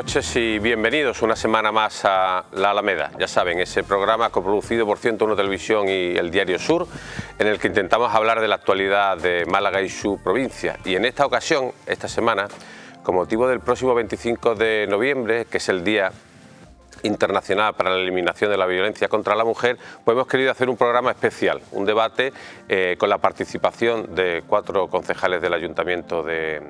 noches y bienvenidos una semana más a La Alameda. Ya saben, ese programa coproducido por 101 Televisión y el Diario Sur, en el que intentamos hablar de la actualidad de Málaga y su provincia. Y en esta ocasión, esta semana, con motivo del próximo 25 de noviembre, que es el Día Internacional para la Eliminación de la Violencia contra la Mujer, pues hemos querido hacer un programa especial, un debate con la participación de 4 concejales del Ayuntamiento de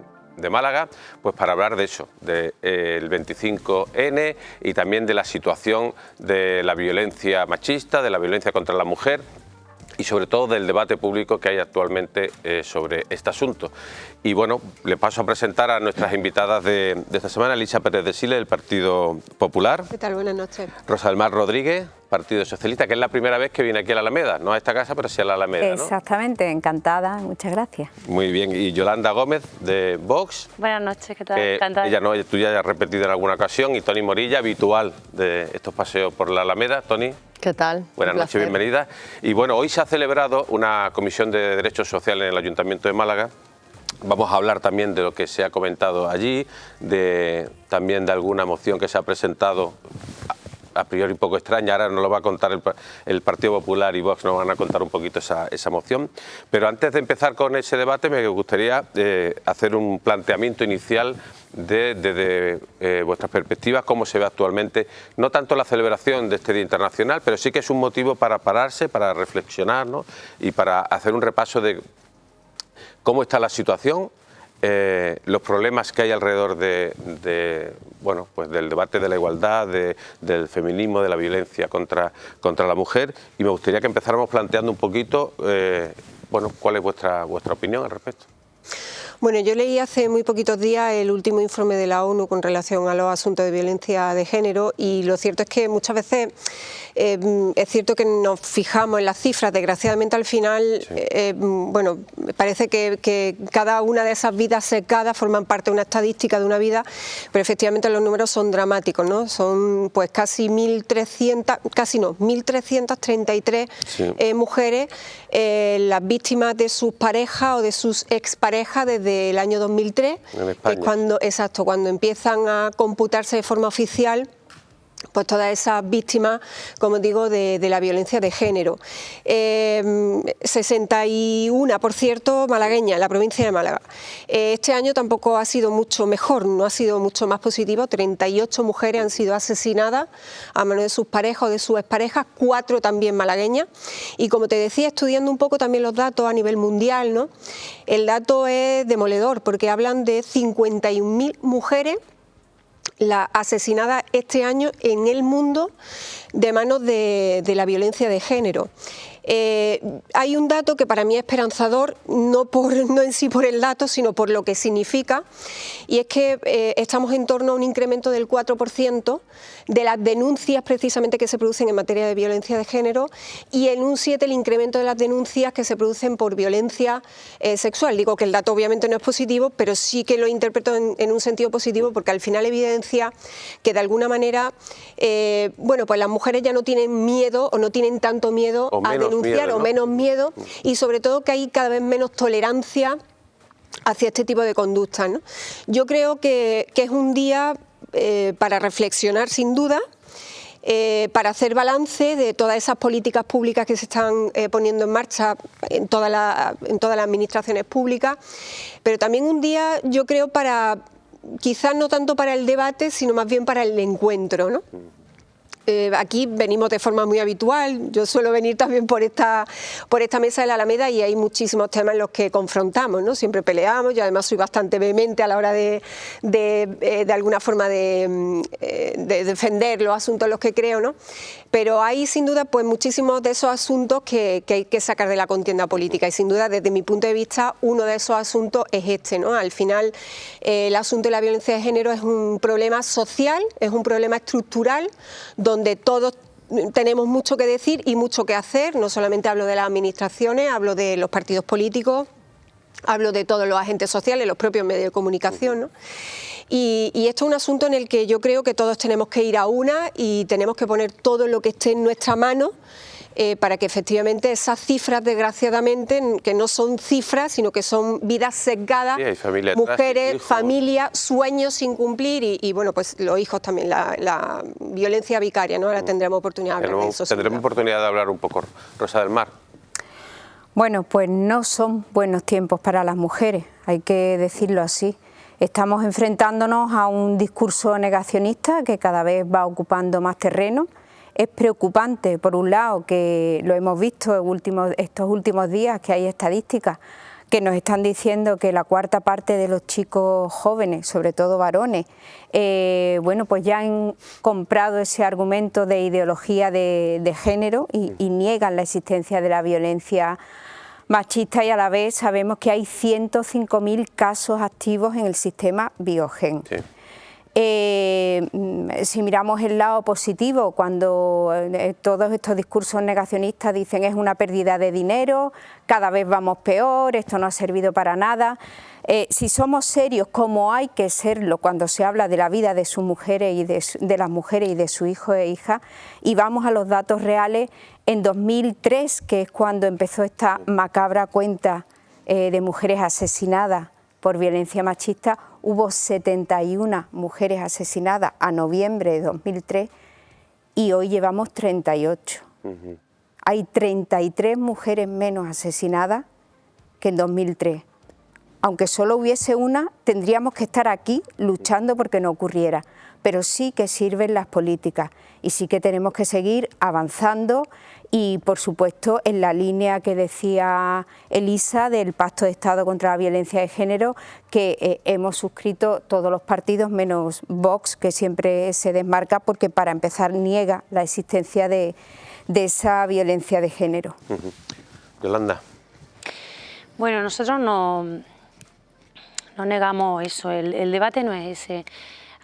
Málaga, pues para hablar de eso, del 25N y también de la situación de la violencia machista, de la violencia contra la mujer y sobre todo del debate público que hay actualmente sobre este asunto. Y bueno, le paso a presentar a nuestras invitadas de esta semana: Elisa Pérez de Sile, del Partido Popular. ¿Qué tal? Buenas noches. Rosa del Mar Rodríguez, Partido Socialista, que es la primera vez que viene aquí a la Alameda, no a esta casa, pero sí a la Alameda, ¿no? Exactamente, encantada, muchas gracias. Muy bien, y Yolanda Gómez, de Vox. Buenas noches, ¿qué tal? Encantada. Tú ya has repetido en alguna ocasión, y Toni Morilla, habitual de estos paseos por la Alameda. Toni. ¿Qué tal? Buenas noches, bienvenida. Y bueno, hoy se ha celebrado una comisión de derechos sociales en el Ayuntamiento de Málaga. Vamos a hablar también de lo que se ha comentado allí, también de alguna moción que se ha presentado, a priori un poco extraña. Ahora nos lo va a contar el Partido Popular y Vox, nos van a contar un poquito esa moción. Pero antes de empezar con ese debate, me gustaría hacer un planteamiento inicial desde vuestras perspectivas, cómo se ve actualmente, no tanto la celebración de este Día Internacional, pero sí que es un motivo para pararse, para reflexionar, ¿no? Y para hacer un repaso de cómo está la situación, los problemas que hay alrededor bueno, pues del debate de la igualdad, del feminismo, de la violencia contra la mujer. Y me gustaría que empezáramos planteando un poquito, bueno, cuál es vuestra opinión al respecto. Bueno, yo leí hace muy poquitos días el último informe de la ONU con relación a los asuntos de violencia de género, y lo cierto es que muchas veces es cierto que nos fijamos en las cifras. Desgraciadamente al final, sí. Bueno, parece que cada una de esas vidas secadas forman parte de una estadística de una vida, pero efectivamente los números son dramáticos, ¿no? Son pues casi 1.333 sí. Mujeres las víctimas de sus parejas o de sus exparejas desde el año 2003, que es cuando empiezan a computarse de forma oficial pues todas esas víctimas, como digo, de la violencia de género. 61, por cierto, malagueñas, en la provincia de Málaga. Este año tampoco ha sido mucho mejor, no ha sido mucho más positivo. 38 mujeres han sido asesinadas a manos de sus parejas o de sus exparejas, 4 también malagueñas. Y como te decía, estudiando un poco también los datos a nivel mundial, ¿no? El dato es demoledor, porque hablan de 51.000 mujeres la asesinada este año en el mundo de manos de la violencia de género. Hay un dato que para mí es esperanzador, no en sí por el dato, sino por lo que significa, y es que estamos en torno a un incremento del 4% de las denuncias precisamente que se producen en materia de violencia de género, y en un 7% el incremento de las denuncias que se producen por violencia sexual. Digo que el dato obviamente no es positivo, pero sí que lo interpreto en un sentido positivo, porque al final evidencia que de alguna manera bueno, pues las mujeres ya no tienen miedo o no tienen tanto miedo a denunciar, ¿no? O menos miedo, y sobre todo que hay cada vez menos tolerancia hacia este tipo de conductas, ¿no? Yo creo que es un día para reflexionar sin duda, para hacer balance de todas esas políticas públicas que se están poniendo en marcha en todas las administraciones públicas, pero también un día, yo creo, para, quizás no tanto para el debate, sino más bien para el encuentro, ¿no? Aquí venimos de forma muy habitual, yo suelo venir también por esta mesa de la Alameda, y hay muchísimos temas en los que confrontamos, ¿no? Siempre peleamos. Yo además soy bastante vehemente a la hora de alguna forma de defender los asuntos en los que creo, ¿no? Pero hay sin duda pues muchísimos de esos asuntos que hay que sacar de la contienda política, y sin duda desde mi punto de vista uno de esos asuntos es este, ¿no? Al final el asunto de la violencia de género es un problema social, es un problema estructural, donde todos tenemos mucho que decir y mucho que hacer. No solamente hablo de las administraciones, hablo de los partidos políticos, hablo de todos los agentes sociales, los propios medios de comunicación, ¿no? Y esto es un asunto en el que yo creo que todos tenemos que ir a una y tenemos que poner todo lo que esté en nuestra mano para que efectivamente esas cifras, desgraciadamente, que no son cifras, sino que son vidas sesgadas, sí, mujeres, familias, sueños sin cumplir y bueno, pues los hijos también, la violencia vicaria, ¿no? Ahora tendremos oportunidad de hablar de eso. Tendremos oportunidad de hablar un poco. Rosa del Mar. Bueno, pues no son buenos tiempos para las mujeres, hay que decirlo así. Estamos enfrentándonos a un discurso negacionista que cada vez va ocupando más terreno. Es preocupante, por un lado, que lo hemos visto estos últimos días, que hay estadísticas que nos están diciendo que la cuarta parte de los chicos jóvenes, sobre todo varones, bueno, pues ya han comprado ese argumento de ideología de género y niegan la existencia de la violencia machista, y a la vez sabemos que hay 105.000 casos activos en el sistema Biogen. Sí. Si miramos el lado positivo, cuando todos estos discursos negacionistas dicen es una pérdida de dinero, cada vez vamos peor, esto no ha servido para nada. Si somos serios, como hay que serlo cuando se habla de la vida de sus mujeres y de las mujeres y de sus hijos e hijas, y vamos a los datos reales, en 2003, que es cuando empezó esta macabra cuenta de mujeres asesinadas por violencia machista, hubo 71 mujeres asesinadas a noviembre de 2003 y hoy llevamos 38. Hay 33 mujeres menos asesinadas que en 2003. Aunque solo hubiese una, tendríamos que estar aquí luchando porque no ocurriera. Pero sí que sirven las políticas y sí que tenemos que seguir avanzando y, por supuesto, en la línea que decía Elisa del Pacto de Estado contra la Violencia de Género, que hemos suscrito todos los partidos menos Vox, que siempre se desmarca porque, para empezar, niega la existencia de esa violencia de género. Yolanda. Bueno, nosotros no negamos eso, el debate no es ese.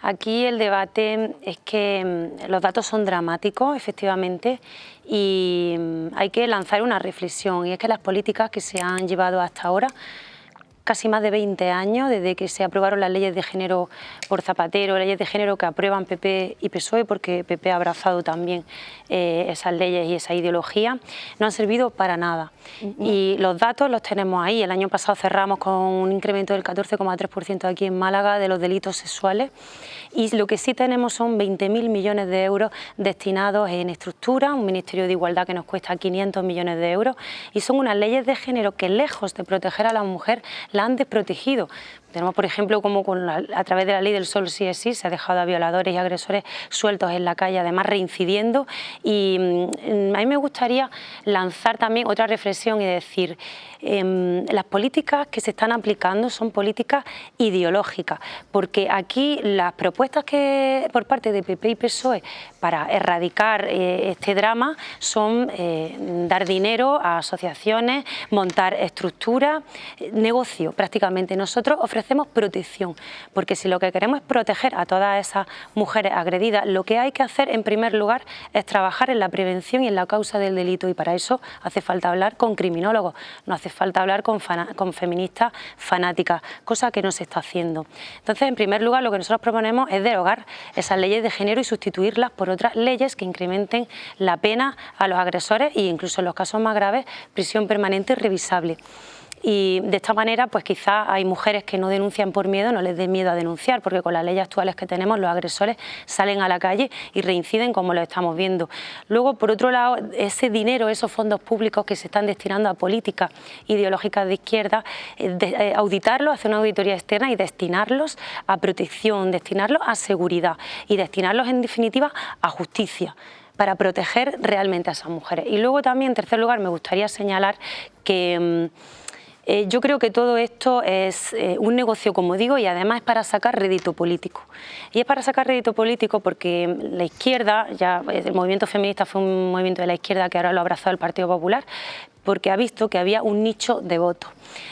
Aquí el debate es que los datos son dramáticos, efectivamente, y hay que lanzar una reflexión, y es que las políticas que se han llevado hasta ahora, casi más de 20 años, desde que se aprobaron las leyes de género por Zapatero, leyes de género que aprueban PP y PSOE, porque PP ha abrazado también esas leyes y esa ideología, no han servido para nada. Y los datos los tenemos ahí. El año pasado cerramos con un incremento del 14,3% aquí en Málaga de los delitos sexuales, y lo que sí tenemos son 20.000 millones de euros destinados en estructura, un Ministerio de Igualdad que nos cuesta 500 millones de euros, y son unas leyes de género que, lejos de proteger a la mujer, la han desprotegido. Tenemos, por ejemplo, como a través de la ley del solo sí es sí, se ha dejado a violadores y agresores sueltos en la calle, además reincidiendo. Y a mí me gustaría lanzar también otra reflexión y decir, las políticas que se están aplicando son políticas ideológicas, porque aquí las propuestas que por parte de PP y PSOE para erradicar este drama son dar dinero a asociaciones, montar estructuras, negocio prácticamente. Nosotros ofrecemos protección, porque si lo que queremos es proteger a todas esas mujeres agredidas, lo que hay que hacer en primer lugar es trabajar en la prevención y en la causa del delito, y para eso hace falta hablar con criminólogos, no hace falta hablar con feministas fanáticas, cosa que no se está haciendo. Entonces, en primer lugar, lo que nosotros proponemos es derogar esas leyes de género y sustituirlas por otras leyes que incrementen la pena a los agresores e incluso en los casos más graves, prisión permanente revisable. Y de esta manera, pues quizás hay mujeres que no denuncian por miedo, no les dé miedo a denunciar, porque con las leyes actuales que tenemos los agresores salen a la calle y reinciden, como lo estamos viendo. Luego, por otro lado, ese dinero, esos fondos públicos que se están destinando a políticas ideológicas de izquierda, auditarlos, hacer una auditoría externa y destinarlos a protección, destinarlos a seguridad y destinarlos, en definitiva, a justicia, para proteger realmente a esas mujeres. Y luego también, en tercer lugar, me gustaría señalar que yo creo que todo esto es un negocio, como digo, y además es para sacar rédito político. Y es para sacar rédito político porque la izquierda, ya el movimiento feminista fue un movimiento de la izquierda que ahora lo ha abrazado el Partido Popular, porque ha visto que había un nicho de votos.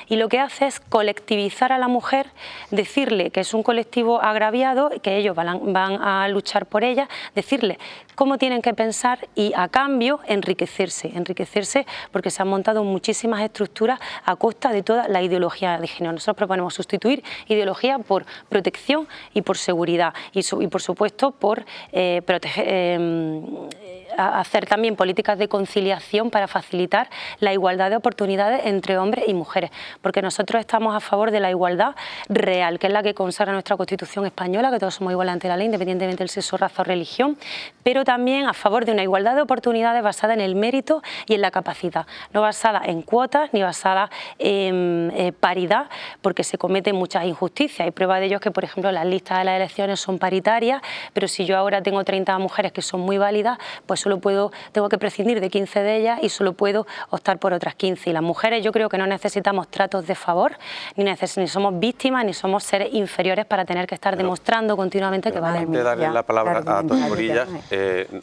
Y lo que hace es colectivizar a la mujer, decirle que es un colectivo agraviado, que ellos van a luchar por ella, decirle cómo tienen que pensar y, a cambio, enriquecerse porque se han montado muchísimas estructuras a costa de toda la ideología de género. Nosotros proponemos sustituir ideología por protección y por seguridad y por supuesto, por hacer también políticas de conciliación para facilitar la igualdad de oportunidades entre hombres y mujeres, porque nosotros estamos a favor de la igualdad real, que es la que consagra nuestra Constitución española, que todos somos iguales ante la ley, independientemente del sexo, raza o religión, pero también a favor de una igualdad de oportunidades basada en el mérito y en la capacidad, no basada en cuotas ni basada en paridad, porque se cometen muchas injusticias. Y prueba de ello es que, por ejemplo, las listas de las elecciones son paritarias, pero si yo ahora tengo 30 mujeres que son muy válidas, pues tengo que prescindir de 15 de ellas y solo puedo optar por otras 15. Y las mujeres, yo creo que no necesitamos tratos de favor, ni somos víctimas, ni somos seres inferiores para tener que estar demostrando continuamente que valemos. Antes de darle la palabra a Toni Morillas,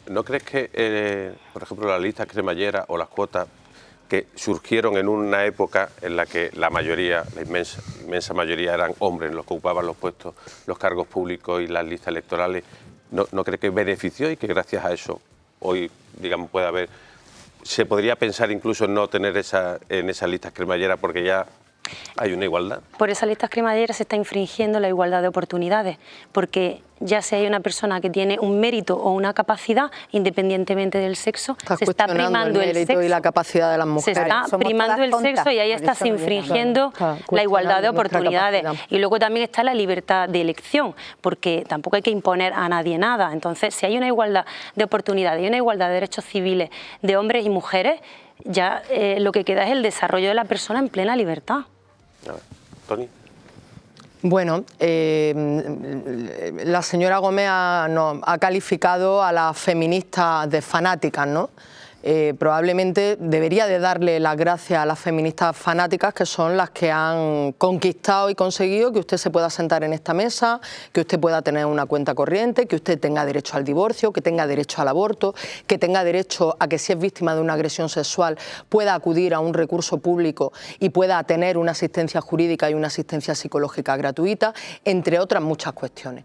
¿no crees que, por ejemplo, las listas cremalleras o las cuotas que surgieron en una época en la que la inmensa mayoría eran hombres los que ocupaban los puestos, los cargos públicos y las listas electorales, ¿no crees que benefició y que gracias a eso hoy, digamos, se podría pensar incluso en no tener en esas listas cremalleras porque ya hay una igualdad? Por esas listas cremalleras se está infringiendo la igualdad de oportunidades, porque ya si hay una persona que tiene un mérito o una capacidad, independientemente del sexo, se está primando el sexo y la capacidad de las mujeres. Se está primando el sexo y ahí estás infringiendo la igualdad de oportunidades. Y luego también está la libertad de elección, porque tampoco hay que imponer a nadie nada. Entonces, si hay una igualdad de oportunidades y una igualdad de derechos civiles de hombres y mujeres, ya lo que queda es el desarrollo de la persona en plena libertad. A ver, Toni. Bueno, la señora Gómez ha calificado a las feministas de fanáticas, ¿no? Probablemente debería de darle las gracias a las feministas fanáticas, que son las que han conquistado y conseguido que usted se pueda sentar en esta mesa, que usted pueda tener una cuenta corriente, que usted tenga derecho al divorcio, que tenga derecho al aborto, que tenga derecho a que, si es víctima de una agresión sexual, pueda acudir a un recurso público y pueda tener una asistencia jurídica y una asistencia psicológica gratuita, entre otras muchas cuestiones.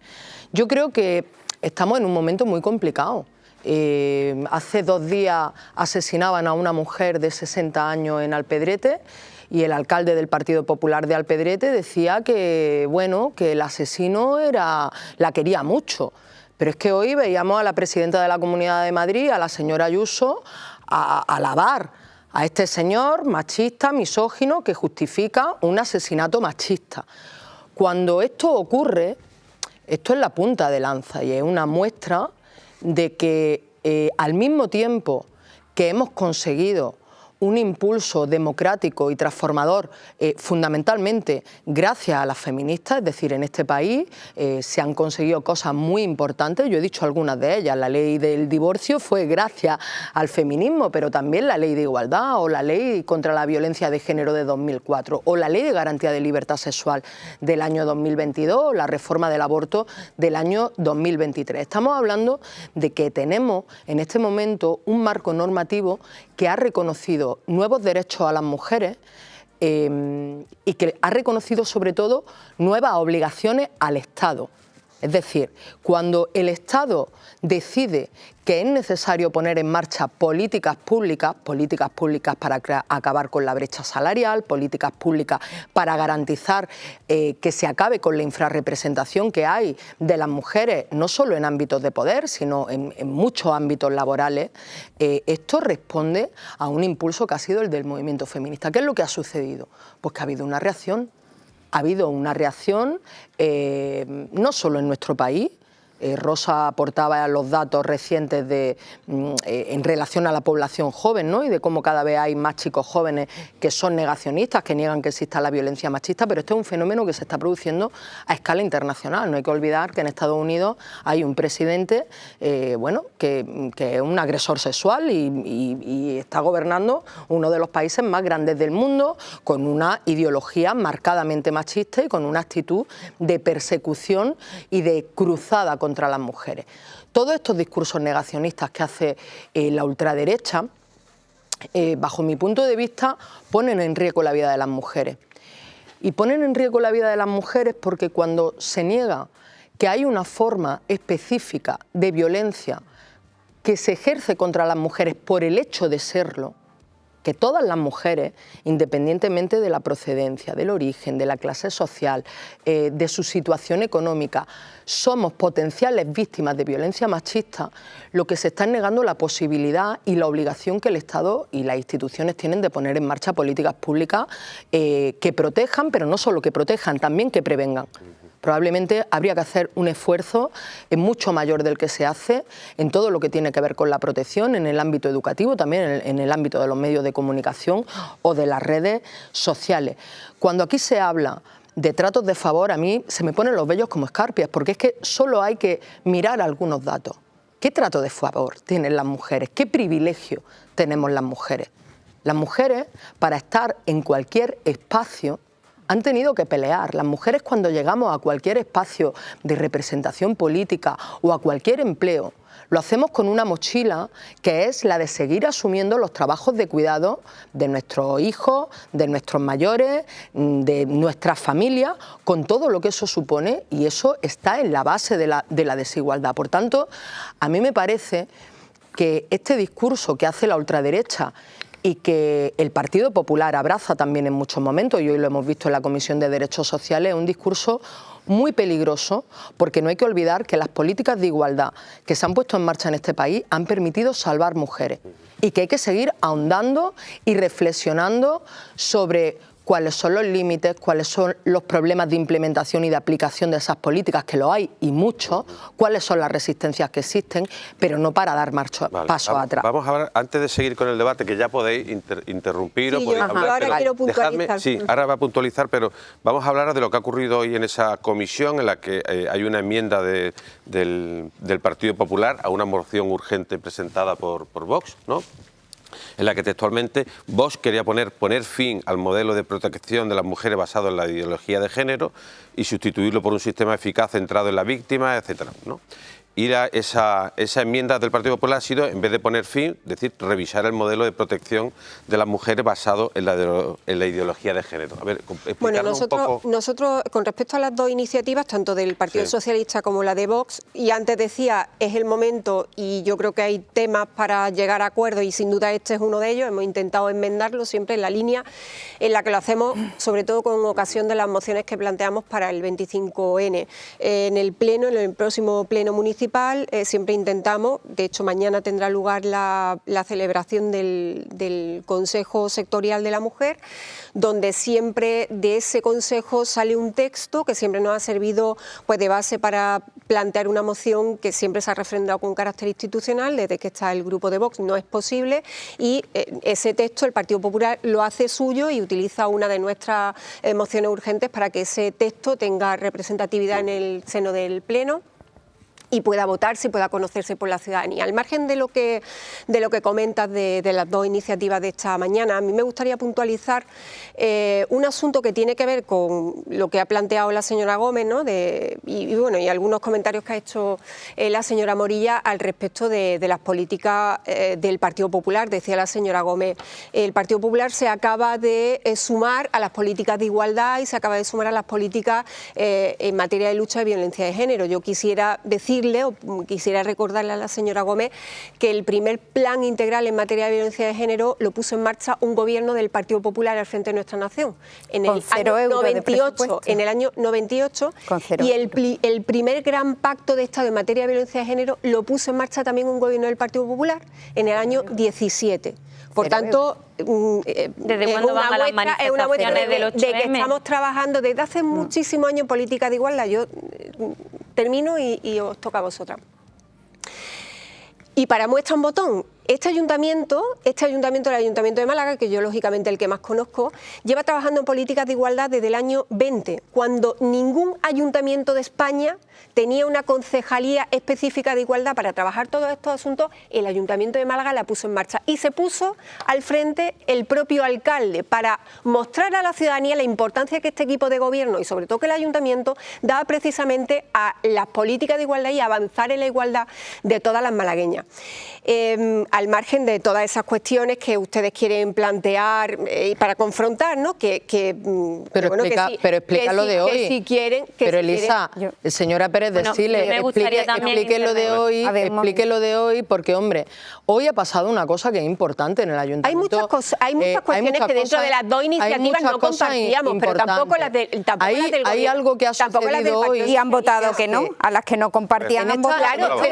Yo creo que estamos en un momento muy complicado. Hace 2 días asesinaban a una mujer de 60 años en Alpedrete y el alcalde del Partido Popular de Alpedrete decía que, bueno, que el asesino la quería mucho. Pero es que hoy veíamos a la presidenta de la Comunidad de Madrid, a la señora Ayuso, alabar a este señor machista, misógino, que justifica un asesinato machista. Cuando esto ocurre, esto es la punta de lanza y es una muestra de que al mismo tiempo que hemos conseguido un impulso democrático y transformador fundamentalmente gracias a las feministas, es decir, en este país se han conseguido cosas muy importantes, yo he dicho algunas de ellas, la ley del divorcio fue gracias al feminismo, pero también la ley de igualdad o la ley contra la violencia de género de 2004 o la ley de garantía de libertad sexual del año 2022 o la reforma del aborto del año 2023. Estamos hablando de que tenemos en este momento un marco normativo que ha reconocido nuevos derechos a las mujeres y que ha reconocido sobre todo nuevas obligaciones al Estado. Es decir, cuando el Estado decide que es necesario poner en marcha políticas públicas para acabar con la brecha salarial, políticas públicas para garantizar que se acabe con la infrarrepresentación que hay de las mujeres, no solo en ámbitos de poder, sino en muchos ámbitos laborales, esto responde a un impulso que ha sido el del movimiento feminista. ¿Qué es lo que ha sucedido? Pues que ha habido una reacción. Ha habido una reacción no solo en nuestro país. Rosa aportaba los datos recientes en relación a la población joven, ¿no? Y de cómo cada vez hay más chicos jóvenes que son negacionistas, que niegan que exista la violencia machista, pero este es un fenómeno que se está produciendo a escala internacional. No hay que olvidar que en Estados Unidos hay un presidente bueno, que es un agresor sexual y está gobernando uno de los países más grandes del mundo con una ideología marcadamente machista y con una actitud de persecución y de cruzada contra las mujeres. Todos estos discursos negacionistas que hace la ultraderecha, bajo mi punto de vista, ponen en riesgo la vida de las mujeres. Y ponen en riesgo la vida de las mujeres porque cuando se niega que hay una forma específica de violencia que se ejerce contra las mujeres por el hecho de serlo, que todas las mujeres, independientemente de la procedencia, del origen, de la clase social, de su situación económica, somos potenciales víctimas de violencia machista, lo que se está negando la posibilidad y la obligación que el Estado y las instituciones tienen de poner en marcha políticas públicas que protejan, pero no solo que protejan, también que prevengan. Probablemente habría que hacer un esfuerzo mucho mayor del que se hace en todo lo que tiene que ver con la protección, en el ámbito educativo, también en el ámbito de los medios de comunicación o de las redes sociales. Cuando aquí se habla de tratos de favor, a mí se me ponen los vellos como escarpias, porque es que solo hay que mirar algunos datos. ¿Qué trato de favor tienen las mujeres? ¿Qué privilegio tenemos las mujeres? Las mujeres, para estar en cualquier espacio, han tenido que pelear. Las mujeres, cuando llegamos a cualquier espacio de representación política o a cualquier empleo, lo hacemos con una mochila que es la de seguir asumiendo los trabajos de cuidado de nuestros hijos, de nuestros mayores, de nuestras familias, con todo lo que eso supone, y eso está en la base de la desigualdad. Por tanto, a mí me parece que este discurso que hace la ultraderecha y que el Partido Popular abraza también en muchos momentos, y hoy lo hemos visto en la Comisión de Derechos Sociales, es un discurso muy peligroso, porque no hay que olvidar que las políticas de igualdad que se han puesto en marcha en este país han permitido salvar mujeres, y que hay que seguir ahondando y reflexionando sobre cuáles son los límites, cuáles son los problemas de implementación y de aplicación de esas políticas, que lo hay y muchos, cuáles son las resistencias que existen, pero no para dar pasos atrás. Vamos a ver, antes de seguir con el debate, que ya podéis interrumpir o podéis hablar, ahora quiero puntualizar. Ahora va a puntualizar, pero vamos a hablar de lo que ha ocurrido hoy en esa comisión, en la que hay una enmienda del Partido Popular a una moción urgente presentada por Vox, ¿no?, en la que textualmente Vox quería poner fin al modelo de protección de las mujeres basado en la ideología de género y sustituirlo por un sistema eficaz centrado en la víctima, etcétera, ¿no? Y esa enmienda del Partido Popular ha sido, en vez de poner fin, decir, revisar el modelo de protección de las mujeres basado en la ideología de género. A ver, bueno, nosotros, con respecto a las dos iniciativas, tanto del Partido Socialista como la de Vox, y antes decía, es el momento, y yo creo que hay temas para llegar a acuerdos, y sin duda este es uno de ellos, hemos intentado enmendarlo siempre en la línea en la que lo hacemos, sobre todo con ocasión de las mociones que planteamos para el 25N. En el próximo pleno municipal, siempre intentamos, de hecho mañana tendrá lugar la celebración del Consejo Sectorial de la Mujer, donde siempre de ese consejo sale un texto que siempre nos ha servido pues de base para plantear una moción que siempre se ha refrendado con carácter institucional. Desde que está el grupo de Vox no es posible, y ese texto el Partido Popular lo hace suyo y utiliza una de nuestras mociones urgentes para que ese texto tenga representatividad en el seno del Pleno y pueda votarse y pueda conocerse por la ciudadanía. Al margen de lo que comentas de las dos iniciativas de esta mañana, a mí me gustaría puntualizar un asunto que tiene que ver con lo que ha planteado la señora Gómez, ¿no?, y algunos comentarios que ha hecho la señora Morilla al respecto de las políticas del Partido Popular. Decía la señora Gómez, el Partido Popular se acaba de sumar a las políticas de igualdad y se acaba de sumar a las políticas en materia de lucha de violencia de género. Yo quisiera quisiera recordarle a la señora Gómez que el primer plan integral en materia de violencia de género lo puso en marcha un gobierno del Partido Popular al frente de nuestra nación en el año 98, y el primer gran pacto de Estado en materia de violencia de género lo puso en marcha también un gobierno del Partido Popular en el año 17. Por tanto, ¿desde cuándo van a las manifestaciones del 8M? De que estamos trabajando desde hace muchísimos años en política de igualdad. Yo termino y os toca a vosotras. Y para muestra un botón, este ayuntamiento, el Ayuntamiento de Málaga, que yo lógicamente el que más conozco, lleva trabajando en políticas de igualdad desde el año 20, cuando ningún ayuntamiento de España tenía una concejalía específica de igualdad para trabajar todos estos asuntos. El Ayuntamiento de Málaga la puso en marcha y se puso al frente el propio alcalde para mostrar a la ciudadanía la importancia que este equipo de gobierno y sobre todo que el Ayuntamiento daba precisamente a las políticas de igualdad y a avanzar en la igualdad de todas las malagueñas. al margen de todas esas cuestiones que ustedes quieren plantear para confrontar, ¿no? Pero bueno, explica lo de hoy. Que si quieren, pero Elisa, señora Pérez de Siles, explique lo de hoy, porque hombre, hoy ha pasado una cosa que es importante en el ayuntamiento. Hay muchas cuestiones que dentro de las dos iniciativas no compartíamos, pero tampoco las del gobierno. Hay algo que ha sucedido hoy. Y han votado que no, a las que no compartían han votado.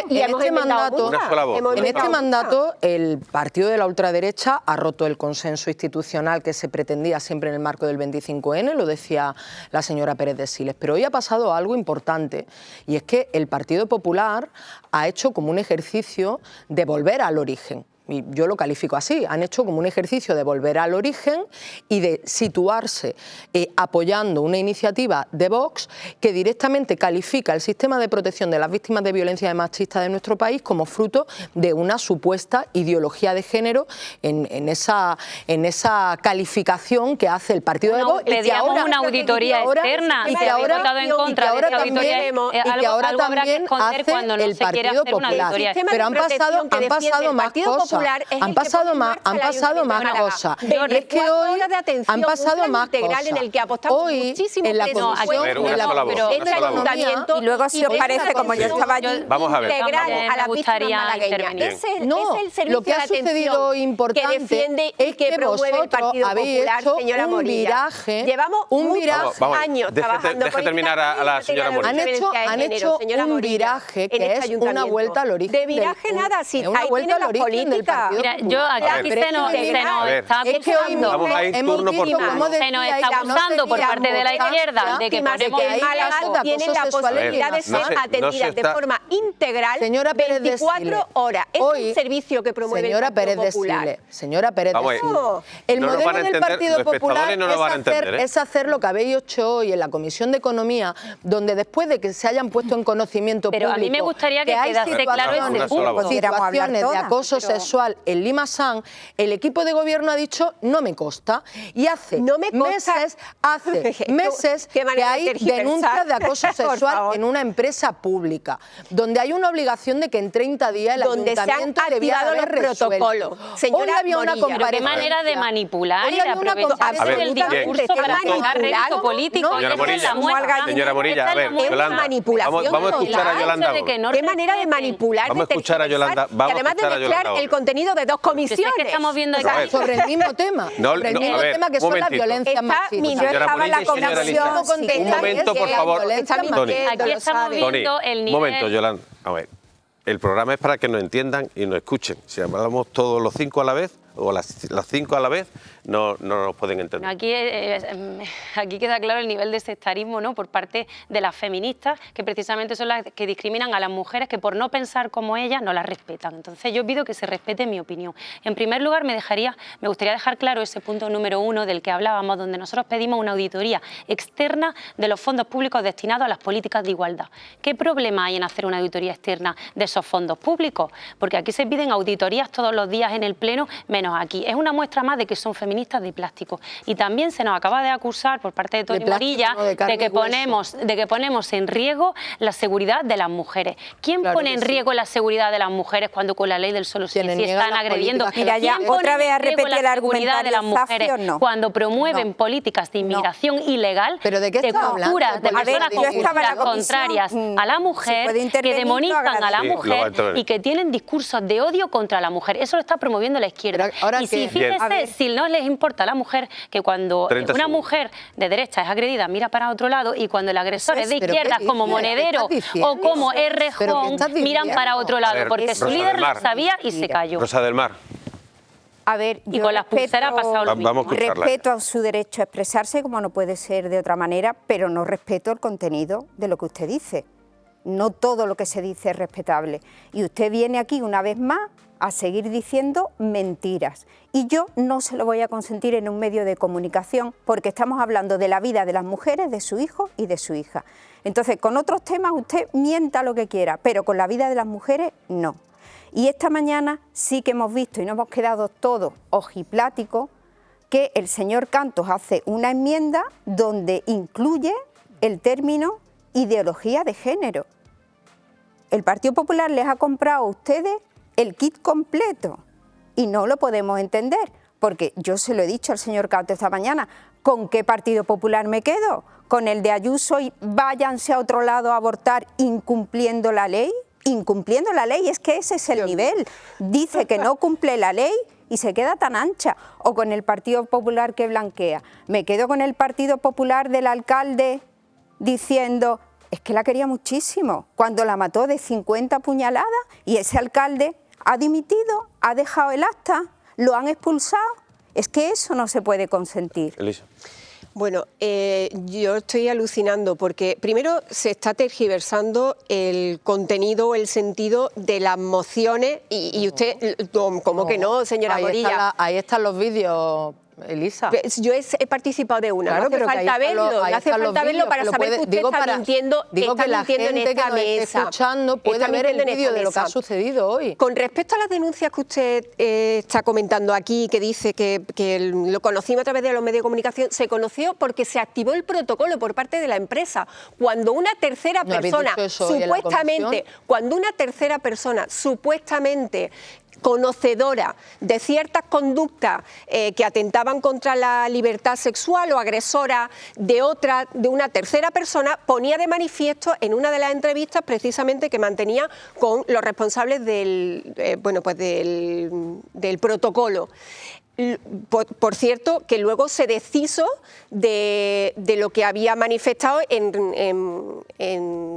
En este mandato el partido de la ultraderecha ha roto el consenso institucional que se pretendía siempre en el marco del 25N, lo decía la señora Pérez de Siles, pero hoy ha pasado algo importante y es que el Partido Popular ha hecho como un ejercicio de volver al origen. Y yo lo califico así, han hecho como un ejercicio de volver al origen y de situarse apoyando una iniciativa de Vox que directamente califica el sistema de protección de las víctimas de violencia machista de nuestro país como fruto de una supuesta ideología de género en esa calificación que hace el partido de Vox. Pedíamos una auditoría externa, y que ahora en contra de esa auditoría. Algo habrá que esconder cuando no se quiere hacer una auditoría. Pero han pasado más cosas. Han pasado más cosas. Y es que hoy han pasado más cosas. En el que apostamos muchísimo en la y luego si os parece, como yo estaba allí, vamos a ver. Integral a la víctima malagueña. Ese es el servicio lo que ha sucedido importante que defiende y que promueve el Partido Popular, señora Morillo. Llevamos muchos años trabajando. Deje terminar a la señora Morillo. Han hecho un viraje que es una vuelta al origen. De viraje nada, si ahí tienen las políticas. Mira, yo aquí se nos está acusando. Vamos a ir turno por turno. Se nos está acusando por parte de la izquierda de que ponemos en Málaga tienen la posibilidad de ser atendidas de forma integral 24 horas. Es un servicio que promueve el Partido Popular. Señora Pérez de Siles, el modelo del Partido Popular es hacer lo que habéis hecho hoy en la Comisión de Economía, donde después de que se hayan puesto en conocimiento público, pero a mí me gustaría que quedase claro ese punto. Situaciones de acoso sexual en Limassol, el equipo de gobierno ha dicho no me consta y hace meses que hay denuncias de acoso sexual en una empresa pública, donde hay una obligación de que en 30 días el ayuntamiento debía haber resuelto. Hoy había una comparecencia. ¿Qué manera de manipular y de aprovecharse del discurso para sacar rédito político? Señora Morillo, a ver, Yolanda, vamos a escuchar a Yolanda. ¿Qué manera de manipular? Vamos a escuchar a Yolanda. Y además de mezclar el contenido de dos comisiones. Que estamos viendo sobre el mismo tema. Sobre el mismo tema que son las violencias machistas. Yo estaba en la comisión. Un momento, por favor. Aquí estamos viendo el nivel. Un momento, Yolanda. A ver, el programa es para que nos entiendan y nos escuchen. Si hablamos todos los 5 a la vez, o las 5 a la vez, no nos pueden entender. Aquí queda claro el nivel de sectarismo, ¿no?, por parte de las feministas, que precisamente son las que discriminan a las mujeres que por no pensar como ellas no las respetan. Entonces yo pido que se respete mi opinión. En primer lugar me gustaría dejar claro ese punto número 1 del que hablábamos, donde nosotros pedimos una auditoría externa de los fondos públicos destinados a las políticas de igualdad. ¿Qué problema hay en hacer una auditoría externa de esos fondos públicos? Porque aquí se piden auditorías todos los días en el Pleno, menos aquí. Es una muestra más de que son feministas de plástico. Y también se nos acaba de acusar por parte de Toni Morilla de que ponemos en riesgo la seguridad de las mujeres. ¿Quién pone en riesgo la seguridad de las mujeres cuando con la ley del solo sí están agrediendo? Mira, ya otra vez a repetir la seguridad de las mujeres cuando promueven políticas de inmigración ilegal, de culturas, de personas con culturas contrarias a la mujer, que demonizan a la mujer y que tienen discursos de odio contra la mujer? Eso lo está promoviendo la izquierda. Y si, fíjese, si no les importa a la mujer, que cuando una mujer de derecha es agredida mira para otro lado, y cuando el agresor es de izquierda como Monedero o como Errejón miran para otro lado, porque su líder lo sabía y se cayó. Rosa del Mar. A ver, y con las pulseras ha pasado lo mismo. Respeto a su derecho a expresarse, como no puede ser de otra manera, pero no respeto el contenido de lo que usted dice. No todo lo que se dice es respetable. Y usted viene aquí una vez más a seguir diciendo mentiras. Y yo no se lo voy a consentir en un medio de comunicación, porque estamos hablando de la vida de las mujeres, de su hijo y de su hija. Entonces, con otros temas usted mienta lo que quiera, pero con la vida de las mujeres no. Y esta mañana sí que hemos visto, y nos hemos quedado todos ojipláticos, que el señor Cantos hace una enmienda donde incluye el término ideología de género. El Partido Popular les ha comprado a ustedes el kit completo. y no lo podemos entender, porque yo se lo he dicho al señor Caute esta mañana, ¿con qué Partido Popular me quedo? ¿Con el de Ayuso y váyanse a otro lado a abortar incumpliendo la ley? Incumpliendo la ley, es que ese es el nivel. Dice que no cumple la ley y se queda tan ancha. O con el Partido Popular que blanquea. Me quedo con el Partido Popular del alcalde diciendo, es que la quería muchísimo, cuando la mató de 50 puñaladas, y ese alcalde ha dimitido, ha dejado el acta, lo han expulsado. Es que eso no se puede consentir. Elisa. Bueno, yo estoy alucinando porque primero se está tergiversando el contenido o el sentido de las mociones y usted, ¿cómo que no, señora Morilla? Ahí están los vídeos, Elisa. Yo he participado de una, Claro, no hace falta verlo, no hace falta verlo para saber que usted está mintiendo, digo que la gente que nos esté escuchando puede ver el vídeo de lo que ha sucedido hoy. Con respecto a las denuncias que usted está comentando aquí, que dice que lo conocimos a través de los medios de comunicación, se conoció porque se activó el protocolo por parte de la empresa. Cuando una tercera persona, supuestamente conocedora de ciertas conductas que atentaban contra la libertad sexual o agresora de una tercera persona, ponía de manifiesto en una de las entrevistas precisamente que mantenía con los responsables del protocolo. Por cierto, que luego se deshizo de lo que había manifestado en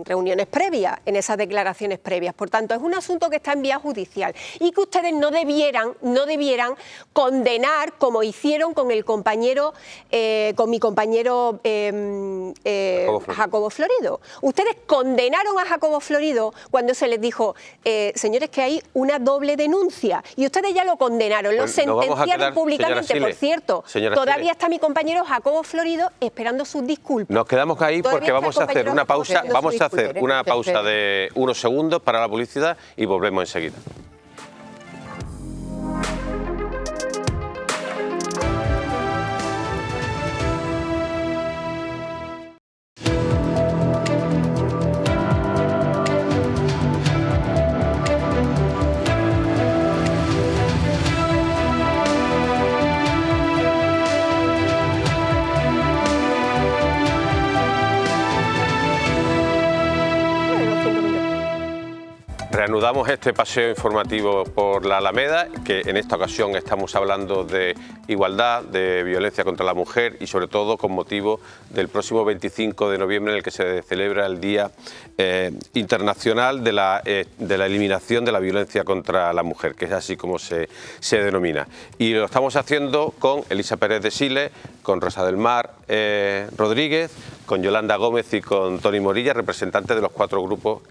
reuniones previas, en esas declaraciones previas. Por tanto, es un asunto que está en vía judicial y que ustedes no debieran condenar como hicieron con mi compañero Jacobo Florido. Ustedes condenaron a Jacobo Florido cuando se les dijo, señores, que hay una doble denuncia, y ustedes ya lo condenaron, lo sentenciaron públicamente. Por cierto, todavía está mi compañero Jacobo Florido esperando sus disculpas. Nos quedamos ahí porque vamos a hacer una pausa. Vamos a hacer una pausa de unos segundos para la publicidad y volvemos enseguida. Reanudamos este paseo informativo por la Alameda, que en esta ocasión estamos hablando de igualdad, de violencia contra la mujer y sobre todo con motivo del próximo 25 de noviembre en el que se celebra el Día Internacional de la Eliminación de la Violencia contra la Mujer, que es así como se denomina. Y lo estamos haciendo con Elisa Pérez de Siles, con Rosa del Mar Rodríguez, con Yolanda Gómez y con Toni Morilla, representantes de los 4 grupos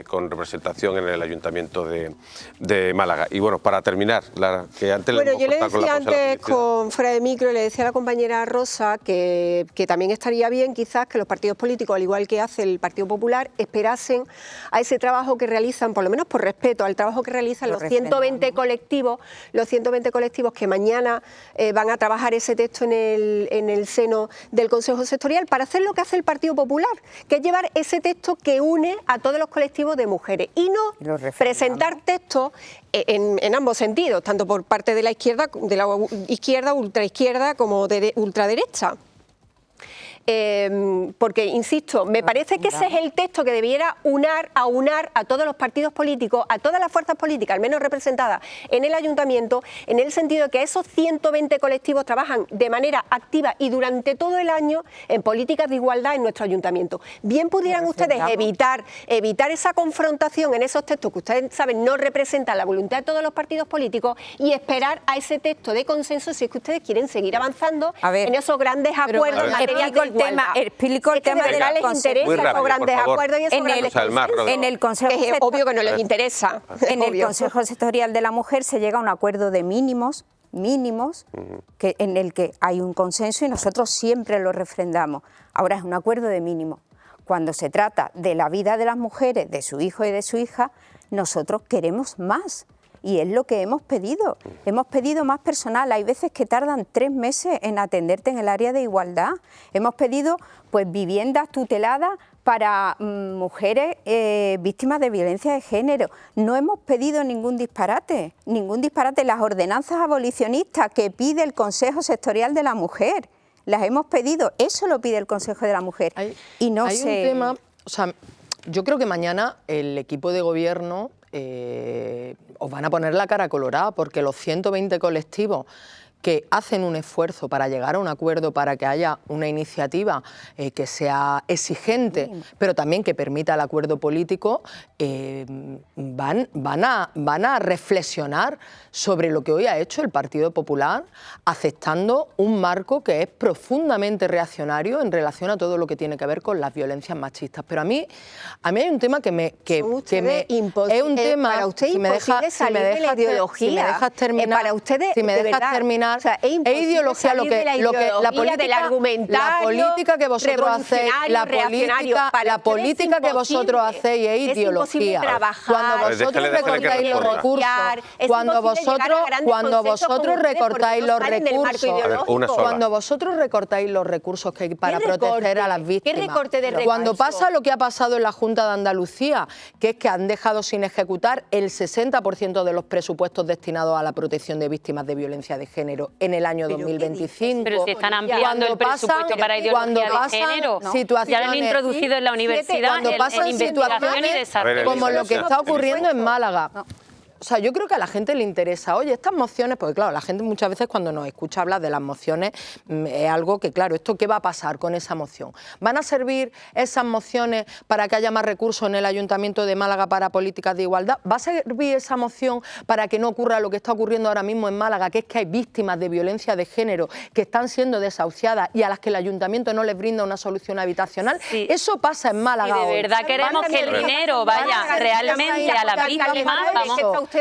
con representación en el Ayuntamiento de Málaga. Y bueno, para terminar, que antes yo le decía antes con fuera de micro, le decía a la compañera Rosa que también estaría bien quizás que los partidos políticos, al igual que hace el Partido Popular, esperasen a ese trabajo que realizan, por lo menos por respeto al trabajo que realizan los 120 colectivos, que mañana van a trabajar ese texto en el seno del Consejo Sectorial para hacer lo que hace el Partido Popular, que es llevar ese texto que une a todos los colectivos de mujeres y no presentar textos en ambos sentidos, tanto por parte de la izquierda, ultraizquierda, como de ultraderecha. Porque, insisto, me parece que ese es el texto que debiera aunar a todos los partidos políticos, a todas las fuerzas políticas, al menos representadas en el Ayuntamiento, en el sentido de que esos 120 colectivos trabajan de manera activa y durante todo el año en políticas de igualdad en nuestro Ayuntamiento. Bien pudieran ustedes evitar esa confrontación en esos textos que ustedes saben no representan la voluntad de todos los partidos políticos y esperar a ese texto de consenso si es que ustedes quieren seguir avanzando en esos grandes acuerdos en materia de explico el tema de les interesa esos grandes acuerdos y esos grandes consensos. En el Consejo es obvio que no les interesa. En el Consejo Sectorial de la Mujer se llega a un acuerdo de mínimos en el que hay un consenso y nosotros siempre lo refrendamos. Ahora es un acuerdo de mínimos. Cuando se trata de la vida de las mujeres, de su hijo y de su hija, nosotros queremos más. Y es lo que hemos pedido. Hemos pedido más personal. Hay veces que tardan 3 meses en atenderte en el área de igualdad. Hemos pedido viviendas tuteladas para mujeres víctimas de violencia de género. No hemos pedido ningún disparate. Las ordenanzas abolicionistas que pide el Consejo Sectorial de la Mujer, las hemos pedido, eso lo pide el Consejo de la Mujer. Hay un tema, o sea, yo creo que mañana el equipo de gobierno os van a poner la cara colorada, porque los 120 colectivos que hacen un esfuerzo para llegar a un acuerdo, para que haya una iniciativa que sea exigente, pero también que permita el acuerdo político, van a reflexionar sobre lo que hoy ha hecho el Partido Popular, aceptando un marco que es profundamente reaccionario en relación a todo lo que tiene que ver con las violencias machistas. Pero a mí hay un tema que me es un tema, para usted imposible salir de la ideología. Si me dejas terminar, para ustedes, si me dejas terminar, o sea, es ideología la política que vosotros hacéis, la política que vosotros hacéis es ideología. Cuando vosotros recortáis los recursos, cuando vosotros recortáis los recursos que hay para proteger a las víctimas, cuando pasa lo que ha pasado en la Junta de Andalucía, que es que han dejado sin ejecutar el 60% de los presupuestos destinados a la protección de víctimas de violencia de género en el año 2025. Pero si están ampliando el presupuesto para ideología de género, ya lo han introducido en la universidad, cuando pasan en investigación y desarrollo. como lo que está ocurriendo en Málaga. O sea, yo creo que a la gente le interesa, oye, estas mociones, porque claro, la gente muchas veces cuando nos escucha hablar de las mociones es algo que, claro, ¿esto qué va a pasar con esa moción? ¿Van a servir esas mociones para que haya más recursos en el Ayuntamiento de Málaga para políticas de igualdad? ¿Va a servir esa moción para que no ocurra lo que está ocurriendo ahora mismo en Málaga, que es que hay víctimas de violencia de género que están siendo desahuciadas y a las que el Ayuntamiento no les brinda una solución habitacional? Sí. Eso pasa en Málaga hoy. De verdad queremos que el dinero vaya realmente a las víctimas,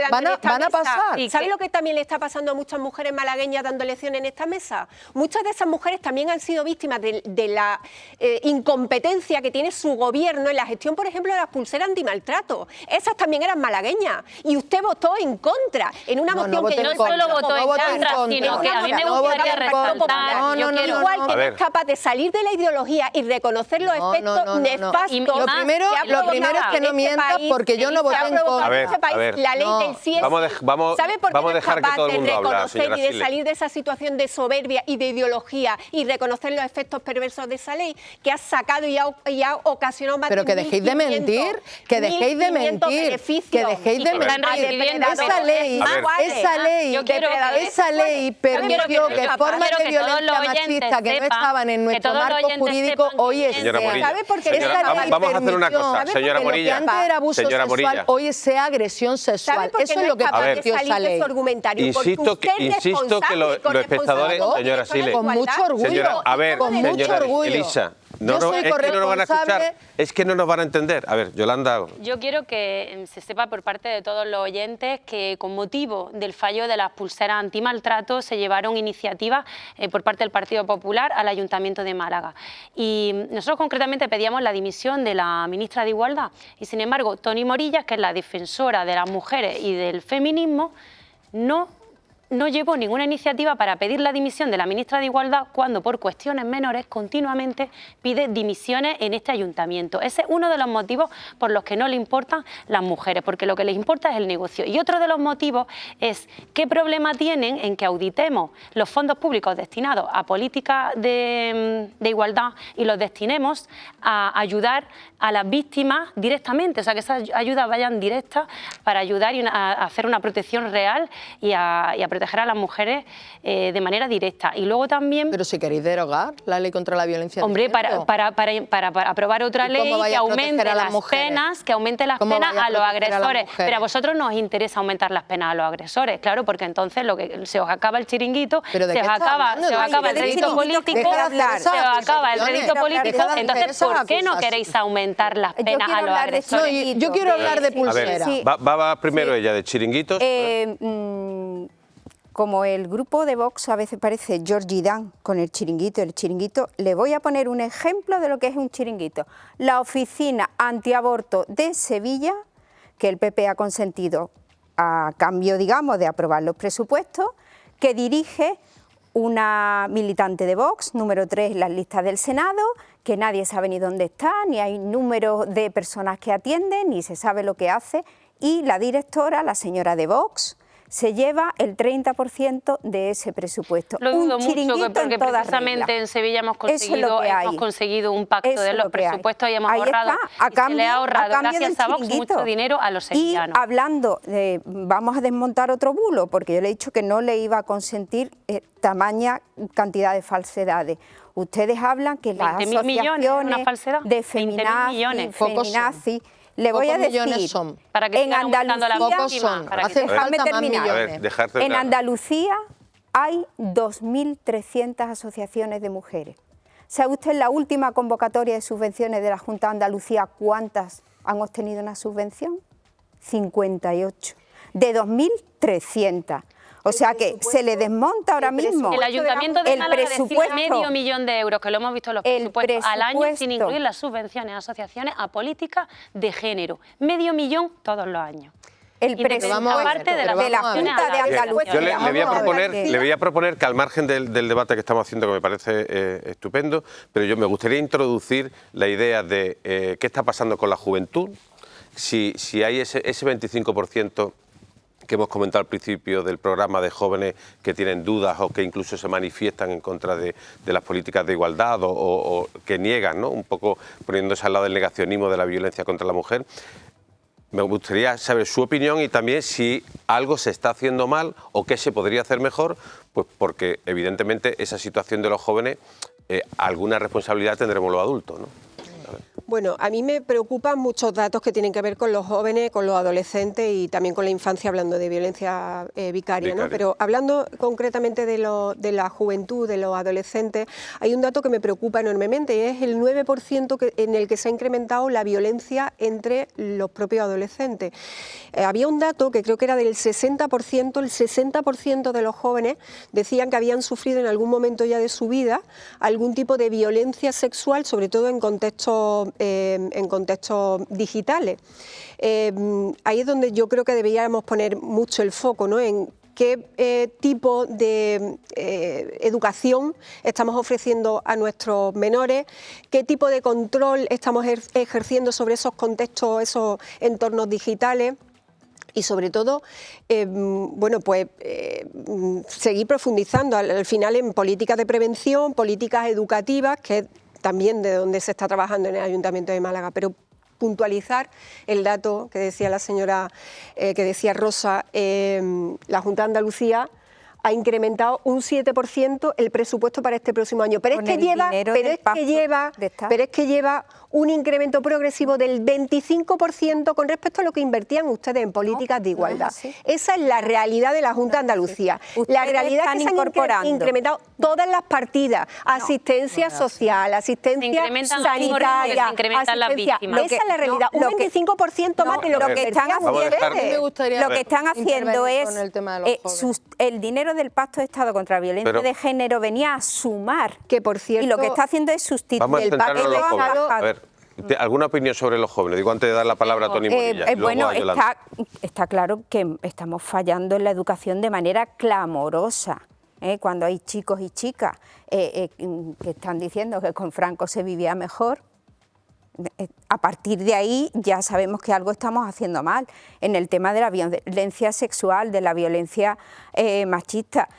van a pasar. ¿Sabe lo que también le está pasando a muchas mujeres malagueñas dando lecciones en esta mesa? Muchas de esas mujeres también han sido víctimas de la incompetencia que tiene su gobierno en la gestión, por ejemplo, de las pulseras antimaltrato. Esas también eran malagueñas y usted votó en contra en una moción que no solo votó en contra, sino que a mí me gustaría resaltar. Igual que no es capaz de salir de la ideología y reconocer los efectos nefastos. Lo primero es que no mientas, porque yo no voté en contra. La ley del CIES. ¿Sabe por qué vamos no a es dejar capaz que todo el mundo de habla, reconocer y de salir de esa situación de soberbia y de ideología y reconocer los efectos perversos de esa ley que ha sacado y ha ocasionado más pero que dejéis de mentir, que dejéis de mentir, que dejéis de mentir. Esa ley permitió que formas de violencia machista que no estaban en nuestro marco jurídico hoy estén. Vamos a hacer una cosa, señora Morilla. Lo que antes era abuso sexual, hoy sea agresión sexual. Eso es lo que permitió esa ley. Insisto que los espectadores, señora Sile, con mucho orgullo, señora Elisa, es que no nos van a entender. A ver, Yolanda. Yo quiero que se sepa por parte de todos los oyentes que con motivo del fallo de las pulseras antimaltrato se llevaron iniciativas por parte del Partido Popular al Ayuntamiento de Málaga. Y nosotros concretamente pedíamos la dimisión de la ministra de Igualdad y sin embargo Toni Morillas, que es la defensora de las mujeres y del feminismo, no llevó ninguna iniciativa para pedir la dimisión de la ministra de Igualdad cuando por cuestiones menores continuamente pide dimisiones en este ayuntamiento. Ese es uno de los motivos por los que no le importan las mujeres, porque lo que les importa es el negocio. Y otro de los motivos es qué problema tienen en que auditemos los fondos públicos destinados a políticas de igualdad y los destinemos a ayudar a las víctimas directamente, o sea, que esas ayudas vayan directas para ayudar y a hacer una protección real y a proteger a las mujeres de manera directa. Y luego también... Pero si queréis derogar la ley contra la violencia de género. Para aprobar otra ley que aumente las penas, a los agresores. Pero a vosotros no os interesa aumentar las penas a los agresores, claro, porque entonces lo que se os acaba el chiringuito, se os acaba el rédito político, entonces ¿por qué no queréis aumentar las penas a los agresores? Yo quiero hablar de pulsera. Va primero ella de chiringuitos. Como el grupo de Vox a veces parece Georgie Dan con el chiringuito, le voy a poner un ejemplo de lo que es un chiringuito. La oficina antiaborto de Sevilla, que el PP ha consentido a cambio, digamos, de aprobar los presupuestos, que dirige una militante de Vox, número 3 en las listas del Senado, que nadie sabe ni dónde está, ni hay número de personas que atienden, ni se sabe lo que hace, y la directora, la señora de Vox, se lleva el 30% de ese presupuesto. Lo dudo mucho, porque precisamente en Sevilla hemos conseguido un pacto de los presupuestos y hemos ahorrado, se le ha ahorrado gracias a Vox mucho dinero a los sevillanos. Y hablando de, vamos a desmontar otro bulo, porque yo le he dicho que no le iba a consentir tamaña cantidad de falsedades. Ustedes hablan que las asociaciones de feminazi, le voy a decir, para que en Andalucía, en Andalucía hay 2.300 asociaciones de mujeres. ¿Sabe usted en la última convocatoria de subvenciones de la Junta de Andalucía cuántas han obtenido una subvención? 58, de 2.300. O sea que se le desmonta ahora mismo el Ayuntamiento de Málaga destina medio millón de euros, que lo hemos visto en los presupuestos al año, sin incluir las subvenciones a asociaciones a políticas de género. Medio millón todos los años. El presupuesto de la Junta de Andalucía. Yo le voy a proponer que al margen del debate que estamos haciendo, que me parece estupendo, pero yo me gustaría introducir la idea de qué está pasando con la juventud, si hay ese 25% que hemos comentado al principio del programa de jóvenes que tienen dudas o que incluso se manifiestan en contra de las políticas de igualdad o que niegan, ¿no? Un poco poniéndose al lado del negacionismo de la violencia contra la mujer. Me gustaría saber su opinión y también si algo se está haciendo mal o qué se podría hacer mejor, pues porque evidentemente esa situación de los jóvenes, alguna responsabilidad tendremos los adultos, ¿no? Bueno, a mí me preocupan muchos datos que tienen que ver con los jóvenes, con los adolescentes y también con la infancia, hablando de violencia vicaria, ¿no? Pero hablando concretamente de la juventud, de los adolescentes, hay un dato que me preocupa enormemente y es el 9% en el que se ha incrementado la violencia entre los propios adolescentes. Había un dato que creo que era del 60%, el 60% de los jóvenes decían que habían sufrido en algún momento ya de su vida algún tipo de violencia sexual, sobre todo en contextos digitales. Ahí es donde yo creo que deberíamos poner mucho el foco, ¿no? En qué tipo de educación estamos ofreciendo a nuestros menores, qué tipo de control estamos ejerciendo sobre esos contextos, esos entornos digitales. Y sobre todo, seguir profundizando al final en políticas de prevención, políticas educativas, que es también de donde se está trabajando en el Ayuntamiento de Málaga, pero puntualizar el dato que decía la señora, que decía Rosa, la Junta de Andalucía ha incrementado un 7% el presupuesto para este próximo año. Pero es que lleva un incremento progresivo del 25% con respecto a lo que invertían ustedes en políticas de igualdad. Esa es la realidad de la Junta de Andalucía. La realidad es que se han incrementado todas las partidas, asistencia social, asistencia sanitaria, asistencia. Esa es la realidad, un 25% más de lo que están haciendo. Lo que están haciendo es el dinero del Pacto de Estado contra la Violencia de Género venía a sumar, que por cierto, y lo que está haciendo es sustituir el Pacto de Estado. A ver, ¿alguna opinión sobre los jóvenes? Digo, antes de dar la palabra a Toni Morilla. Bueno, está claro que estamos fallando en la educación de manera clamorosa. Cuando hay chicos y chicas que están diciendo que con Franco se vivía mejor, a partir de ahí ya sabemos que algo estamos haciendo mal en el tema de la violencia sexual, de la violencia machista.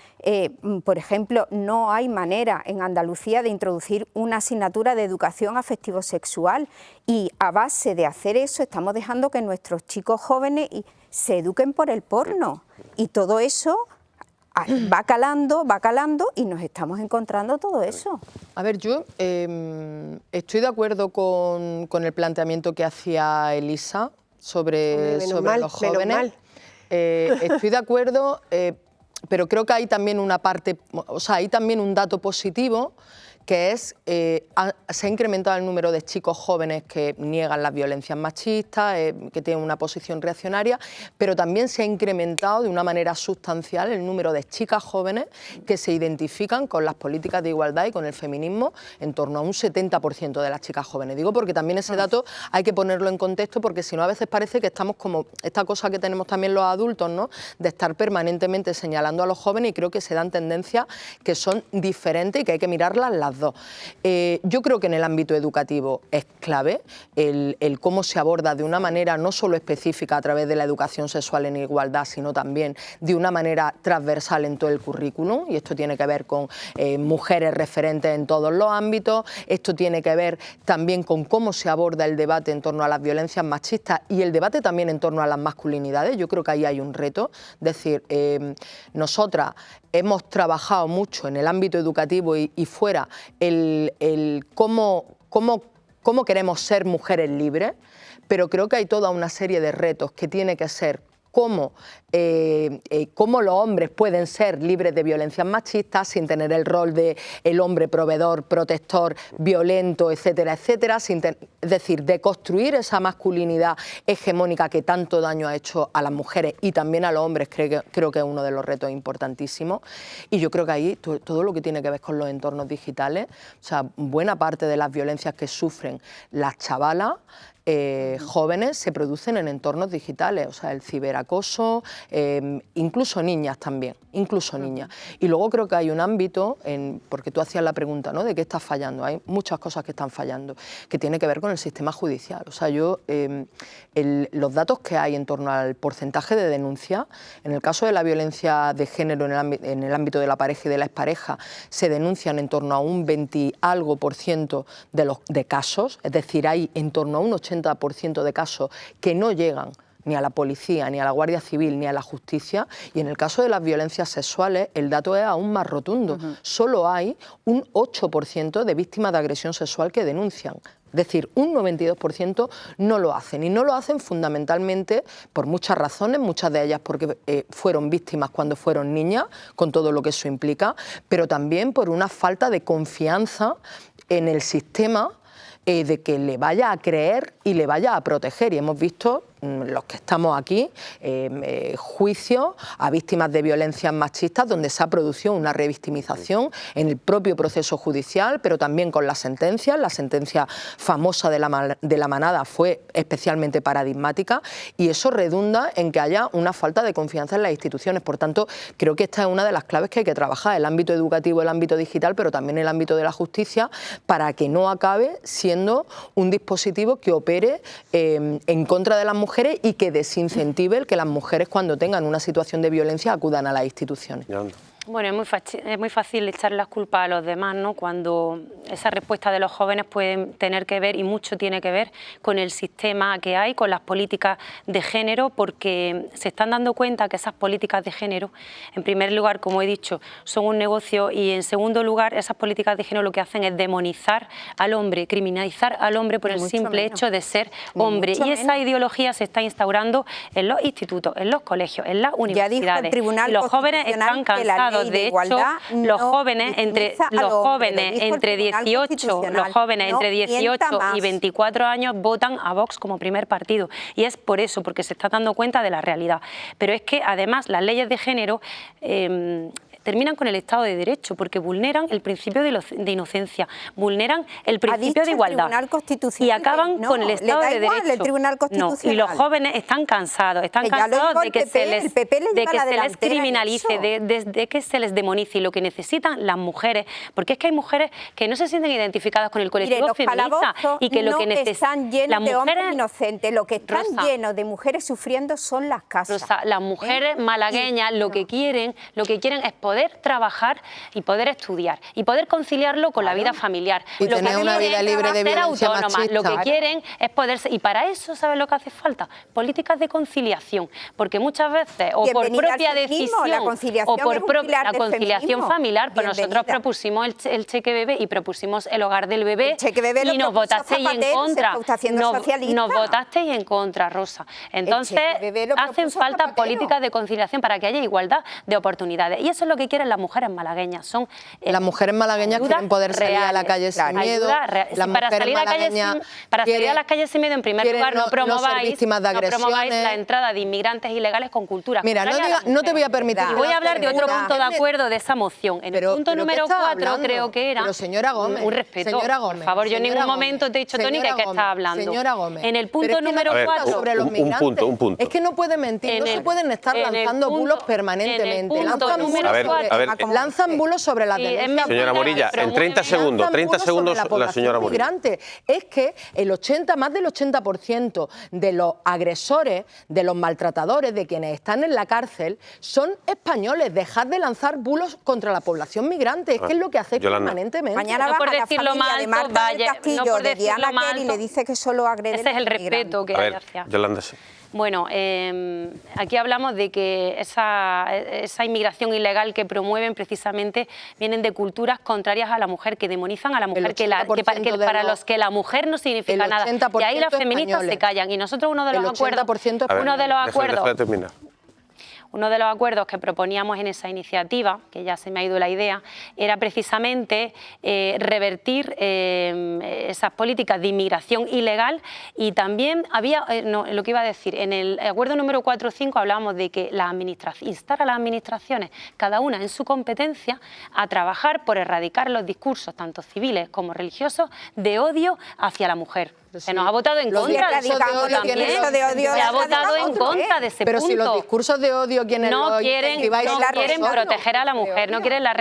Por ejemplo, no hay manera en Andalucía de introducir una asignatura de educación afectivo-sexual y a base de hacer eso estamos dejando que nuestros chicos jóvenes se eduquen por el porno y todo eso va calando y nos estamos encontrando todo eso. A ver, yo estoy de acuerdo con el planteamiento que hacía Elisa sobre los jóvenes. Estoy de acuerdo, pero creo que hay también una parte, o sea, hay también un dato positivo, que es, se ha incrementado el número de chicos jóvenes que niegan las violencias machistas, que tienen una posición reaccionaria, pero también se ha incrementado de una manera sustancial el número de chicas jóvenes que se identifican con las políticas de igualdad y con el feminismo, en torno a un 70% de las chicas jóvenes. Digo porque también ese dato hay que ponerlo en contexto, porque si no a veces parece que estamos como esta cosa que tenemos también los adultos, ¿no?, de estar permanentemente señalando a los jóvenes, y creo que se dan tendencias que son diferentes y que hay que mirarlas las dos. Yo creo que en el ámbito educativo es clave el cómo se aborda de una manera no solo específica a través de la educación sexual en igualdad, sino también de una manera transversal en todo el currículum, y esto tiene que ver con mujeres referentes en todos los ámbitos, esto tiene que ver también con cómo se aborda el debate en torno a las violencias machistas y el debate también en torno a las masculinidades. Yo creo que ahí hay un reto, es decir, nosotras hemos trabajado mucho en el ámbito educativo y fuera el cómo queremos ser mujeres libres, pero creo que hay toda una serie de retos que tiene que ser cómo los hombres pueden ser libres de violencias machistas sin tener el rol de el hombre proveedor, protector, violento, etcétera, etcétera, es decir, de construir esa masculinidad hegemónica que tanto daño ha hecho a las mujeres y también a los hombres. Creo que es uno de los retos importantísimos, y yo creo que ahí todo lo que tiene que ver con los entornos digitales, o sea, buena parte de las violencias que sufren las chavalas jóvenes se producen en entornos digitales, o sea, el ciberacoso, incluso niñas también, incluso niñas. Y luego creo que hay un ámbito, porque tú hacías la pregunta, ¿no?, de qué está fallando. Hay muchas cosas que están fallando, que tiene que ver con el sistema judicial. O sea, los datos que hay en torno al porcentaje de denuncia, en el caso de la violencia de género en el ámbito de la pareja y de la expareja, se denuncian en torno a un 20 y algo % de casos, es decir, hay en torno a un 80% de casos que no llegan ni a la policía, ni a la Guardia Civil, ni a la justicia, y en el caso de las violencias sexuales el dato es aún más rotundo. Solo hay un 8% de víctimas de agresión sexual que denuncian. Es decir, un 92% no lo hacen, y no lo hacen fundamentalmente por muchas razones, muchas de ellas porque fueron víctimas cuando fueron niñas, con todo lo que eso implica, pero también por una falta de confianza en el sistema, de que le vaya a creer y le vaya a proteger. Y hemos visto, los que estamos aquí, juicios a víctimas de violencias machistas donde se ha producido una revictimización en el propio proceso judicial, pero también con las sentencias. La sentencia famosa de la manada fue especialmente paradigmática, y eso redunda en que haya una falta de confianza en las instituciones. Por tanto, creo que esta es una de las claves que hay que trabajar, el ámbito educativo, el ámbito digital, pero también el ámbito de la justicia, para que no acabe siendo un dispositivo que opere en contra de las mujeres y que desincentive el que las mujeres, cuando tengan una situación de violencia, acudan a las instituciones. Bueno, es muy fácil echar las culpas a los demás, ¿no?, cuando esa respuesta de los jóvenes puede tener que ver, y mucho tiene que ver, con el sistema que hay, con las políticas de género, porque se están dando cuenta que esas políticas de género, en primer lugar, como he dicho, son un negocio, y en segundo lugar, esas políticas de género lo que hacen es demonizar al hombre, criminalizar al hombre por el simple hecho de ser hombre. Y esa ideología se está instaurando en los institutos, en los colegios, en las universidades. Y los jóvenes están cansados. De hecho, los jóvenes entre 18 y 24 años votan a Vox como primer partido, y es por eso, porque se está dando cuenta de la realidad. Pero es que además las leyes de género terminan con el Estado de Derecho, porque vulneran el principio de inocencia, vulneran el principio de igualdad y acaban con el Estado de Derecho. Y los jóvenes están cansados, de que se les criminalice, de que se les demonice, y lo que necesitan las mujeres, porque es que hay mujeres que no se sienten identificadas con el colectivo feminista, y que lo que necesitan las mujeres inocentes, lo que están llenos de mujeres sufriendo son las casas. Rosa, las mujeres malagueñas lo que quieren es poder trabajar y poder estudiar y poder conciliarlo con la vida familiar. Y tener una vida libre de violencia machista. Lo que quieren es poderse, y para eso, ¿sabes lo que hace falta? Políticas de conciliación, porque muchas veces, o por propia decisión, o por la conciliación familiar, pues nosotros propusimos el cheque bebé y propusimos el hogar del bebé, y nos votasteis en contra. Nos votasteis en contra, Rosa. Entonces, hacen falta políticas de conciliación para que haya igualdad de oportunidades, y eso es lo que que quieren las mujeres malagueñas. Son las mujeres malagueñas quieren poder salir a la calle sin miedo. Para salir a las calles sin miedo, en primer lugar, no promováis la entrada de inmigrantes ilegales con cultura. Mira, no te voy a permitir. Y voy a hablar de otro punto de acuerdo de esa moción. En el punto número 4 creo que era... Pero señora Gómez, un respeto, señora Gómez, por favor, yo en ningún momento te he dicho, Toni, que estaba hablando. Señora Gómez, en el punto número 4... sobre los migrantes. Un punto. Es que no puede mentir, no se pueden estar lanzando bulos permanentemente. Lanzan bulos sobre la denuncia. Señora Morilla, en 30 segundos la señora Morilla. Es que más del 80% de los agresores, de los maltratadores, de quienes están en la cárcel, son españoles. Dejad de lanzar bulos contra la población migrante. Es que es lo que hacéis permanentemente. Mañana no vas por a la decirlo familia mal, de Marta del Castillo, no por de Diana decirlo Kerr, y le dice que solo agrede. Ese es el respeto que hay hacia. Yolanda, sí. Bueno, aquí hablamos de que esa inmigración ilegal que promueven precisamente vienen de culturas contrarias a la mujer, que demonizan a la mujer, que para los que la mujer no significa nada. Y ahí las feministas se callan. Y nosotros uno de los acuerdos que proponíamos en esa iniciativa, que ya se me ha ido la idea, era precisamente revertir esas políticas de inmigración ilegal, y también había, lo que iba a decir, en el acuerdo número 4 o 5 hablábamos de que instar a las administraciones, cada una en su competencia, a trabajar por erradicar los discursos, tanto civiles como religiosos, de odio hacia la mujer. Se nos ha votado en contra de ese punto también. Se ha votado en contra de ese punto. Pero si los discursos de odio no quieren proteger a la mujer, no quieren la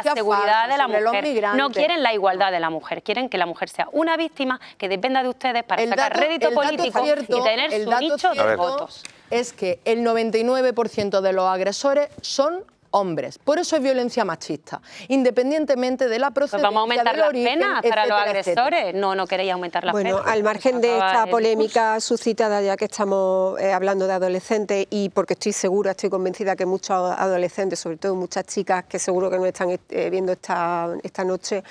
seguridad de la mujer, no quieren la igualdad de la mujer, quieren que la mujer sea una víctima que dependa de ustedes para sacar rédito político y tener su nicho de votos. Es que el 99% de los agresores son hombres. Por eso es violencia machista, independientemente de la procedencia, pues vamos a aumentar del origen, las penas para los agresores. Etcétera. No queréis aumentar las penas. Bueno, al margen de esta polémica suscitada, ya que estamos hablando de adolescentes, y porque estoy convencida que muchos adolescentes, sobre todo muchas chicas que seguro que nos están viendo esta noche,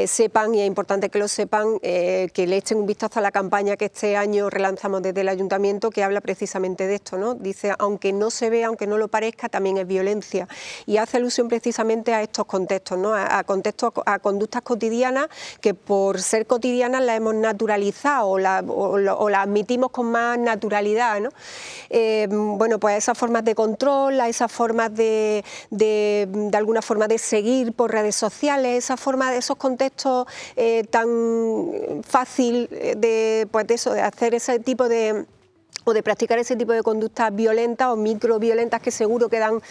sepan, y es importante que lo sepan, que le echen un vistazo a la campaña que este año relanzamos desde el Ayuntamiento, que habla precisamente de esto, ¿no? Dice, aunque no se vea, aunque no lo parezca, también es violencia. Y hace alusión precisamente a estos contextos, ¿no? A conductas cotidianas que por ser cotidianas las hemos naturalizado o la admitimos con más naturalidad, ¿no? Bueno, pues esas formas de control, esas formas de alguna forma de seguir por redes sociales, esos contextos tan fácil de hacer ese tipo de practicar ese tipo de conductas violentas o microviolentas, que seguro que dan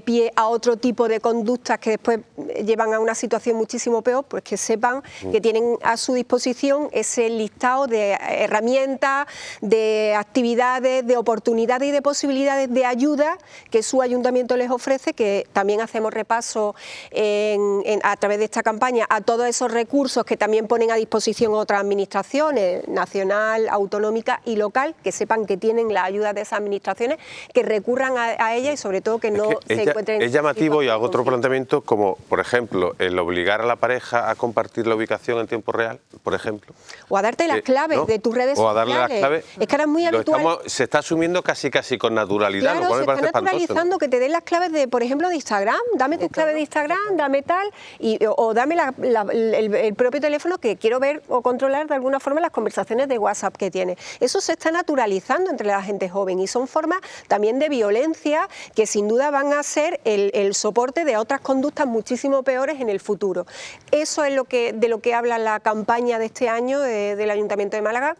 pie a otro tipo de conductas que después llevan a una situación muchísimo peor, pues que sepan que tienen a su disposición ese listado de herramientas, de actividades, de oportunidades y de posibilidades de ayuda que su ayuntamiento les ofrece, que también hacemos repaso a través de esta campaña a todos esos recursos que también ponen a disposición otras administraciones, nacional, autonómica y local, que sepan que tienen la ayuda de esas administraciones, que recurran a ella y sobre todo que no se encuentren... Es llamativo, y hago otro planteamiento, como por ejemplo el obligar a la pareja a compartir la ubicación en tiempo real, por ejemplo. O a darte las claves de tus redes sociales. O a darle las claves. Es que ahora es muy habitual. Se está asumiendo casi con naturalidad, claro, lo cual me parece espantoso, naturalizando, ¿no? Que te den las claves de, por ejemplo, de Instagram. Dame tus claves de Instagram, dame tal, o dame el propio teléfono, que quiero ver o controlar de alguna forma las conversaciones de WhatsApp que tiene. Eso se está naturalizando entre la gente joven y son formas también de violencia que sin duda van a ser el soporte de otras conductas muchísimo peores en el futuro. Eso es de lo que habla la campaña de este año del Ayuntamiento de Málaga.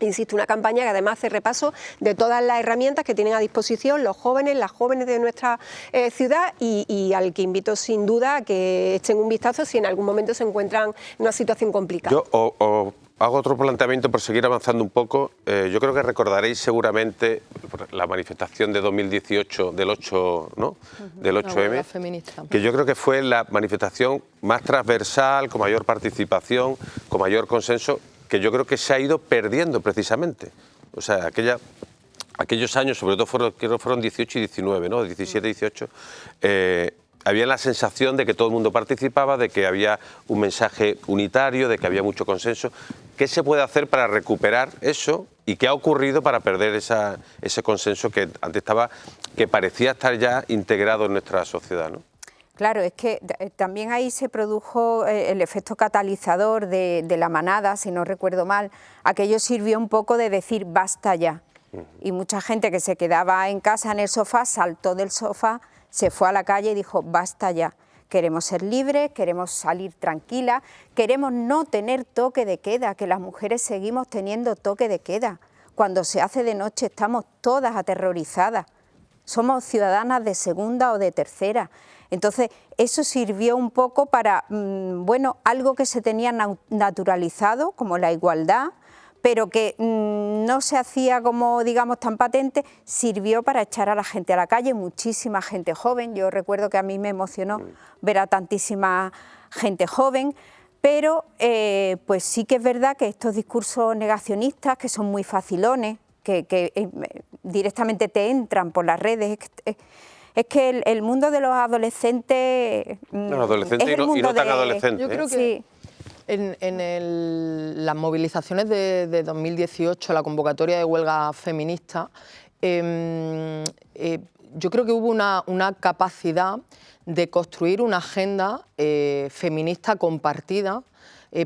Insisto, una campaña que además hace repaso de todas las herramientas que tienen a disposición los jóvenes, las jóvenes de nuestra ciudad, y al que invito sin duda a que echen un vistazo si en algún momento se encuentran en una situación complicada. Yo hago otro planteamiento por seguir avanzando un poco. Yo creo que recordaréis seguramente la manifestación de 2018 del 8, ¿no? Del 8M, que yo creo que fue la manifestación más transversal, con mayor participación, con mayor consenso, que yo creo que se ha ido perdiendo precisamente. O sea, aquellos años, sobre todo creo que fueron 18 y 19, ¿no? 17 y 18, había la sensación de que todo el mundo participaba, de que había un mensaje unitario, de que había mucho consenso. ¿Qué se puede hacer para recuperar eso y qué ha ocurrido para perder ese consenso que antes estaba que parecía estar ya integrado en nuestra sociedad, ¿no? Claro, es que también ahí se produjo el efecto catalizador de la manada, si no recuerdo mal. Aquello sirvió un poco de decir basta ya. Y mucha gente que se quedaba en casa en el sofá saltó del sofá, se fue a la calle y dijo basta ya. Queremos ser libres, queremos salir tranquilas, queremos no tener toque de queda, que las mujeres seguimos teniendo toque de queda. Cuando se hace de noche estamos todas aterrorizadas. Somos ciudadanas de segunda o de tercera. Entonces, eso sirvió un poco para, bueno, algo que se tenía naturalizado, como la igualdad, pero que no se hacía como, digamos, tan patente, sirvió para echar a la gente a la calle, muchísima gente joven. Yo recuerdo que a mí me emocionó ver a tantísima gente joven, pero pues sí que es verdad que estos discursos negacionistas, que son muy facilones, que directamente te entran por las redes, es que el mundo de los adolescentes... No, adolescentes y no tan adolescentes. Yo creo que en las movilizaciones de 2018, la convocatoria de huelga feminista, yo creo que hubo una capacidad de construir una agenda feminista compartida,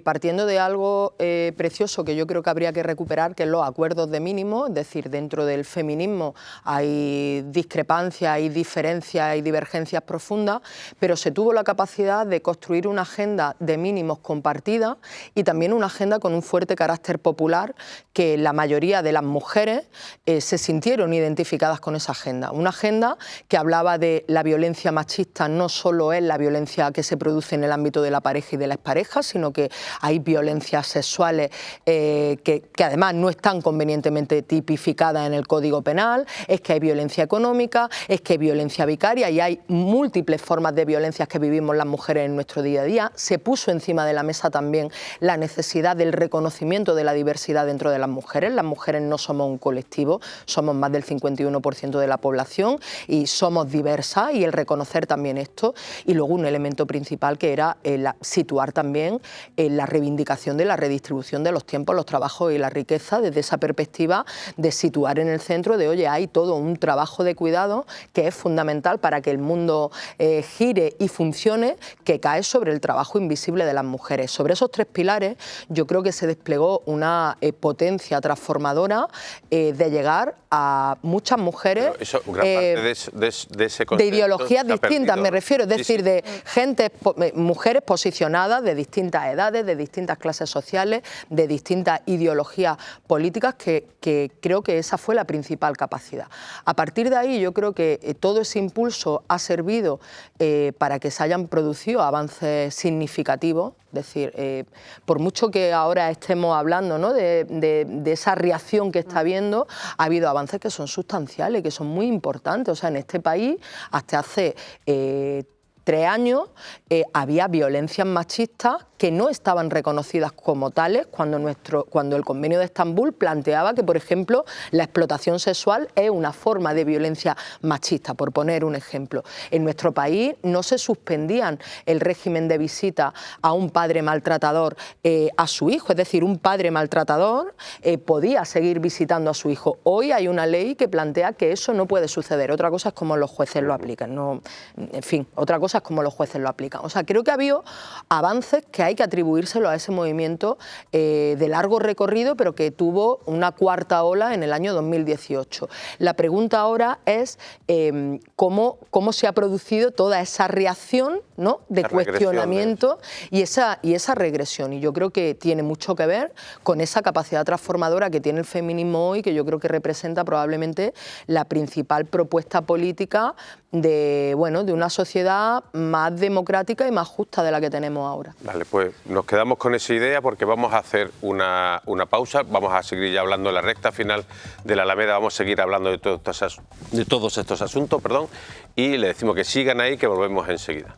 partiendo de algo precioso que yo creo que habría que recuperar, que es los acuerdos de mínimo, es decir, dentro del feminismo hay discrepancias, hay diferencias, hay divergencias profundas, pero se tuvo la capacidad de construir una agenda de mínimos compartida y también una agenda con un fuerte carácter popular, que la mayoría de las mujeres se sintieron identificadas con esa agenda. Una agenda que hablaba de la violencia machista, no solo es la violencia que se produce en el ámbito de la pareja y de la expareja, sino que hay violencias sexuales que además no están convenientemente tipificadas en el Código Penal, es que hay violencia económica, es que hay violencia vicaria y hay múltiples formas de violencias que vivimos las mujeres en nuestro día a día. Se puso encima de la mesa también la necesidad del reconocimiento de la diversidad dentro de las mujeres. Las mujeres no somos un colectivo, somos más del 51% de la población y somos diversas, y el reconocer también esto. Y luego un elemento principal que era situar también la reivindicación de la redistribución de los tiempos, los trabajos y la riqueza, desde esa perspectiva de situar en el centro de, oye, hay todo un trabajo de cuidado que es fundamental para que el mundo gire y funcione, que cae sobre el trabajo invisible de las mujeres. Sobre esos tres pilares yo creo que se desplegó una potencia transformadora de llegar a muchas mujeres de ese concepto, de ideologías distintas, me refiero, es decir, de gente, mujeres posicionadas de distintas edades, de distintas clases sociales, de distintas ideologías políticas, que creo que esa fue la principal capacidad. A partir de ahí yo creo que todo ese impulso ha servido para que se hayan producido avances significativos. Es decir, por mucho que ahora estemos hablando, ¿no?, de esa reacción que está habiendo, ha habido avances que son sustanciales, que son muy importantes. O sea, en este país, hasta hace 3 años, había violencias machistas que no estaban reconocidas como tales cuando el Convenio de Estambul planteaba que, por ejemplo, la explotación sexual es una forma de violencia machista, por poner un ejemplo. En nuestro país no se suspendían el régimen de visita a un padre maltratador a su hijo, es decir, un padre maltratador podía seguir visitando a su hijo. Hoy hay una ley que plantea que eso no puede suceder. Otra cosa es cómo los jueces lo aplican, no, en fin, otra cosa es cómo los jueces lo aplican. O sea, creo que ha habido avances que hay que atribuírselo a ese movimiento de largo recorrido, pero que tuvo una cuarta ola en el año 2018. La pregunta ahora es cómo se ha producido toda esa reacción, ¿no?, de cuestionamiento y esa regresión. Y yo creo que tiene mucho que ver con esa capacidad transformadora que tiene el feminismo hoy, que yo creo que representa probablemente la principal propuesta política de una sociedad más democrática y más justa de la que tenemos ahora. Vale, pues nos quedamos con esa idea porque vamos a hacer una pausa, vamos a seguir ya hablando en la recta final de la Alameda, vamos a seguir hablando de todos estos asuntos, y le decimos que sigan ahí, que volvemos enseguida.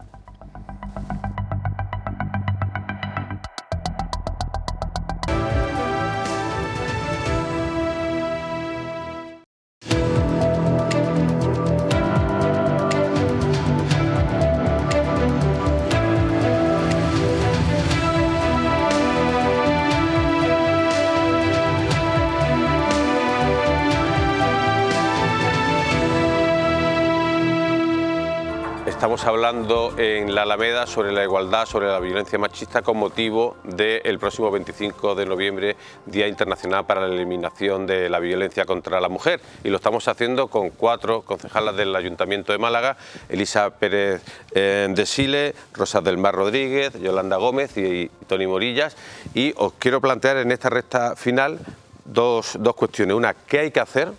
estamos hablando en la Alameda sobre la igualdad, sobre la violencia machista, con motivo del próximo 25 de noviembre, Día Internacional para la Eliminación de la Violencia contra la Mujer. Y lo estamos haciendo con 4 concejalas del Ayuntamiento de Málaga: Elisa Pérez de Sile, Rosa del Mar Rodríguez, Yolanda Gómez y Toni Morillas. Y os quiero plantear en esta recta final dos cuestiones. Una, ¿qué hay que hacer?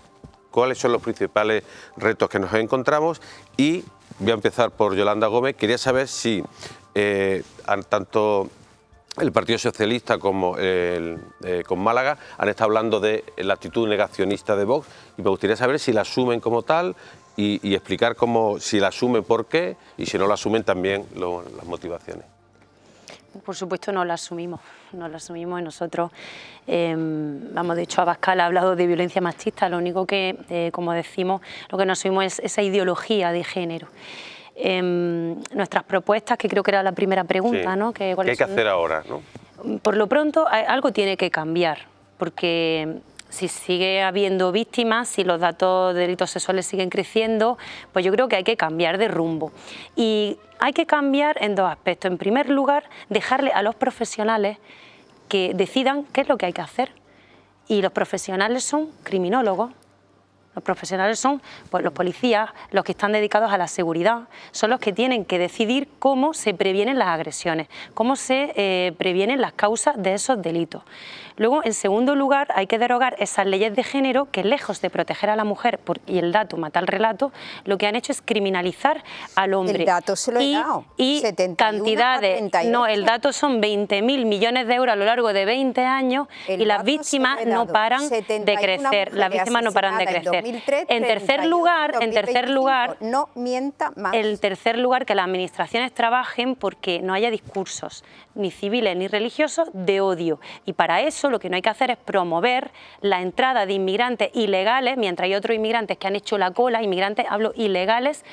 ¿Cuáles son los principales retos que nos encontramos? Y voy a empezar por Yolanda Gómez. Quería saber si tanto el Partido Socialista como con Málaga han estado hablando de la actitud negacionista de Vox, y me gustaría saber si la asumen como tal y explicar si la asumen por qué, y si no la asumen también las motivaciones. Por supuesto no la asumimos y nosotros, de hecho Abascal ha hablado de violencia machista, lo único que, como decimos, lo que no asumimos es esa ideología de género. Nuestras propuestas, que creo que era la primera pregunta, sí. ¿no? ¿Qué hay que hacer ahora, ¿no? Por lo pronto algo tiene que cambiar, porque si sigue habiendo víctimas, si los datos de delitos sexuales siguen creciendo, pues yo creo que hay que cambiar de rumbo. Y hay que cambiar en 2 aspectos. En primer lugar, dejarle a los profesionales que decidan qué es lo que hay que hacer. Y los profesionales son criminólogos. Los profesionales son pues, los policías, los que están dedicados a la seguridad, son los que tienen que decidir cómo se previenen las agresiones, cómo se previenen las causas de esos delitos. Luego, en segundo lugar, hay que derogar esas leyes de género que, lejos de proteger a la mujer y el dato mata al relato, lo que han hecho es criminalizar al hombre. El dato se lo he dado. Y 71 cantidades, a 38. no, el dato son 20.000 millones de euros a lo largo de 20 años y las víctimas no paran de crecer. Las víctimas no paran de crecer. 2003, En tercer lugar, no mienta más. En tercer lugar, que las administraciones trabajen porque no haya discursos ni civiles ni religiosos de odio, y para eso lo que no hay que hacer es promover la entrada de inmigrantes ilegales, mientras hay otros inmigrantes que han hecho la cola, inmigrantes, hablo ilegales,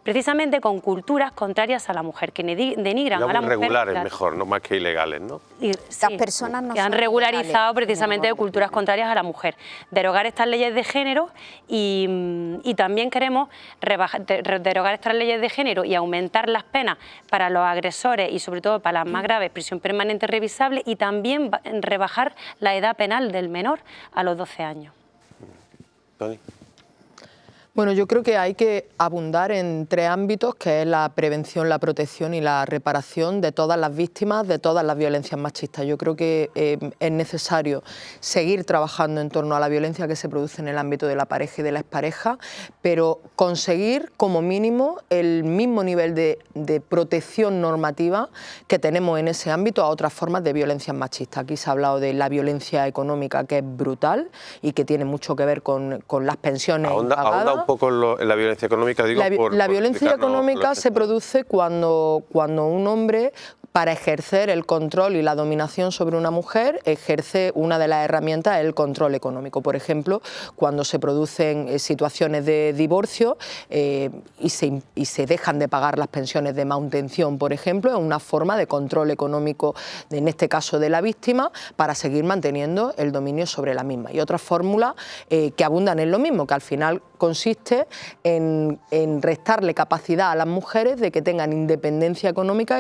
precisamente con culturas contrarias a la mujer, que denigran a la mujer. Regulares mejor, no más que ilegales, ¿no? Estas personas no que han regularizado precisamente culturas contrarias a la mujer. Derogar estas leyes de género y también queremos derogar estas leyes de género y aumentar las penas para los agresores y sobre todo para las más graves, prisión permanente revisable, y también rebajar la edad penal del menor a los 12 años. Toni. Bueno, yo creo que hay que abundar en 3 ámbitos, que es la prevención, la protección y la reparación de todas las víctimas de todas las violencias machistas. Yo creo que es necesario seguir trabajando en torno a la violencia que se produce en el ámbito de la pareja y de la expareja, pero conseguir como mínimo el mismo nivel de protección normativa que tenemos en ese ámbito a otras formas de violencias machistas. Aquí se ha hablado de la violencia económica, que es brutal y que tiene mucho que ver con las pensiones impagadas. Un poco en la violencia económica, digo, la violencia económica se produce cuando un hombre, para ejercer el control y la dominación sobre una mujer, ejerce una de las herramientas, el control económico. Por ejemplo, cuando se producen situaciones de divorcio y se dejan de pagar las pensiones de manutención, por ejemplo, es una forma de control económico, en este caso de la víctima, para seguir manteniendo el dominio sobre la misma. Y otras fórmulas que abundan en lo mismo, que al final consiste en restarle capacidad a las mujeres de que tengan independencia económica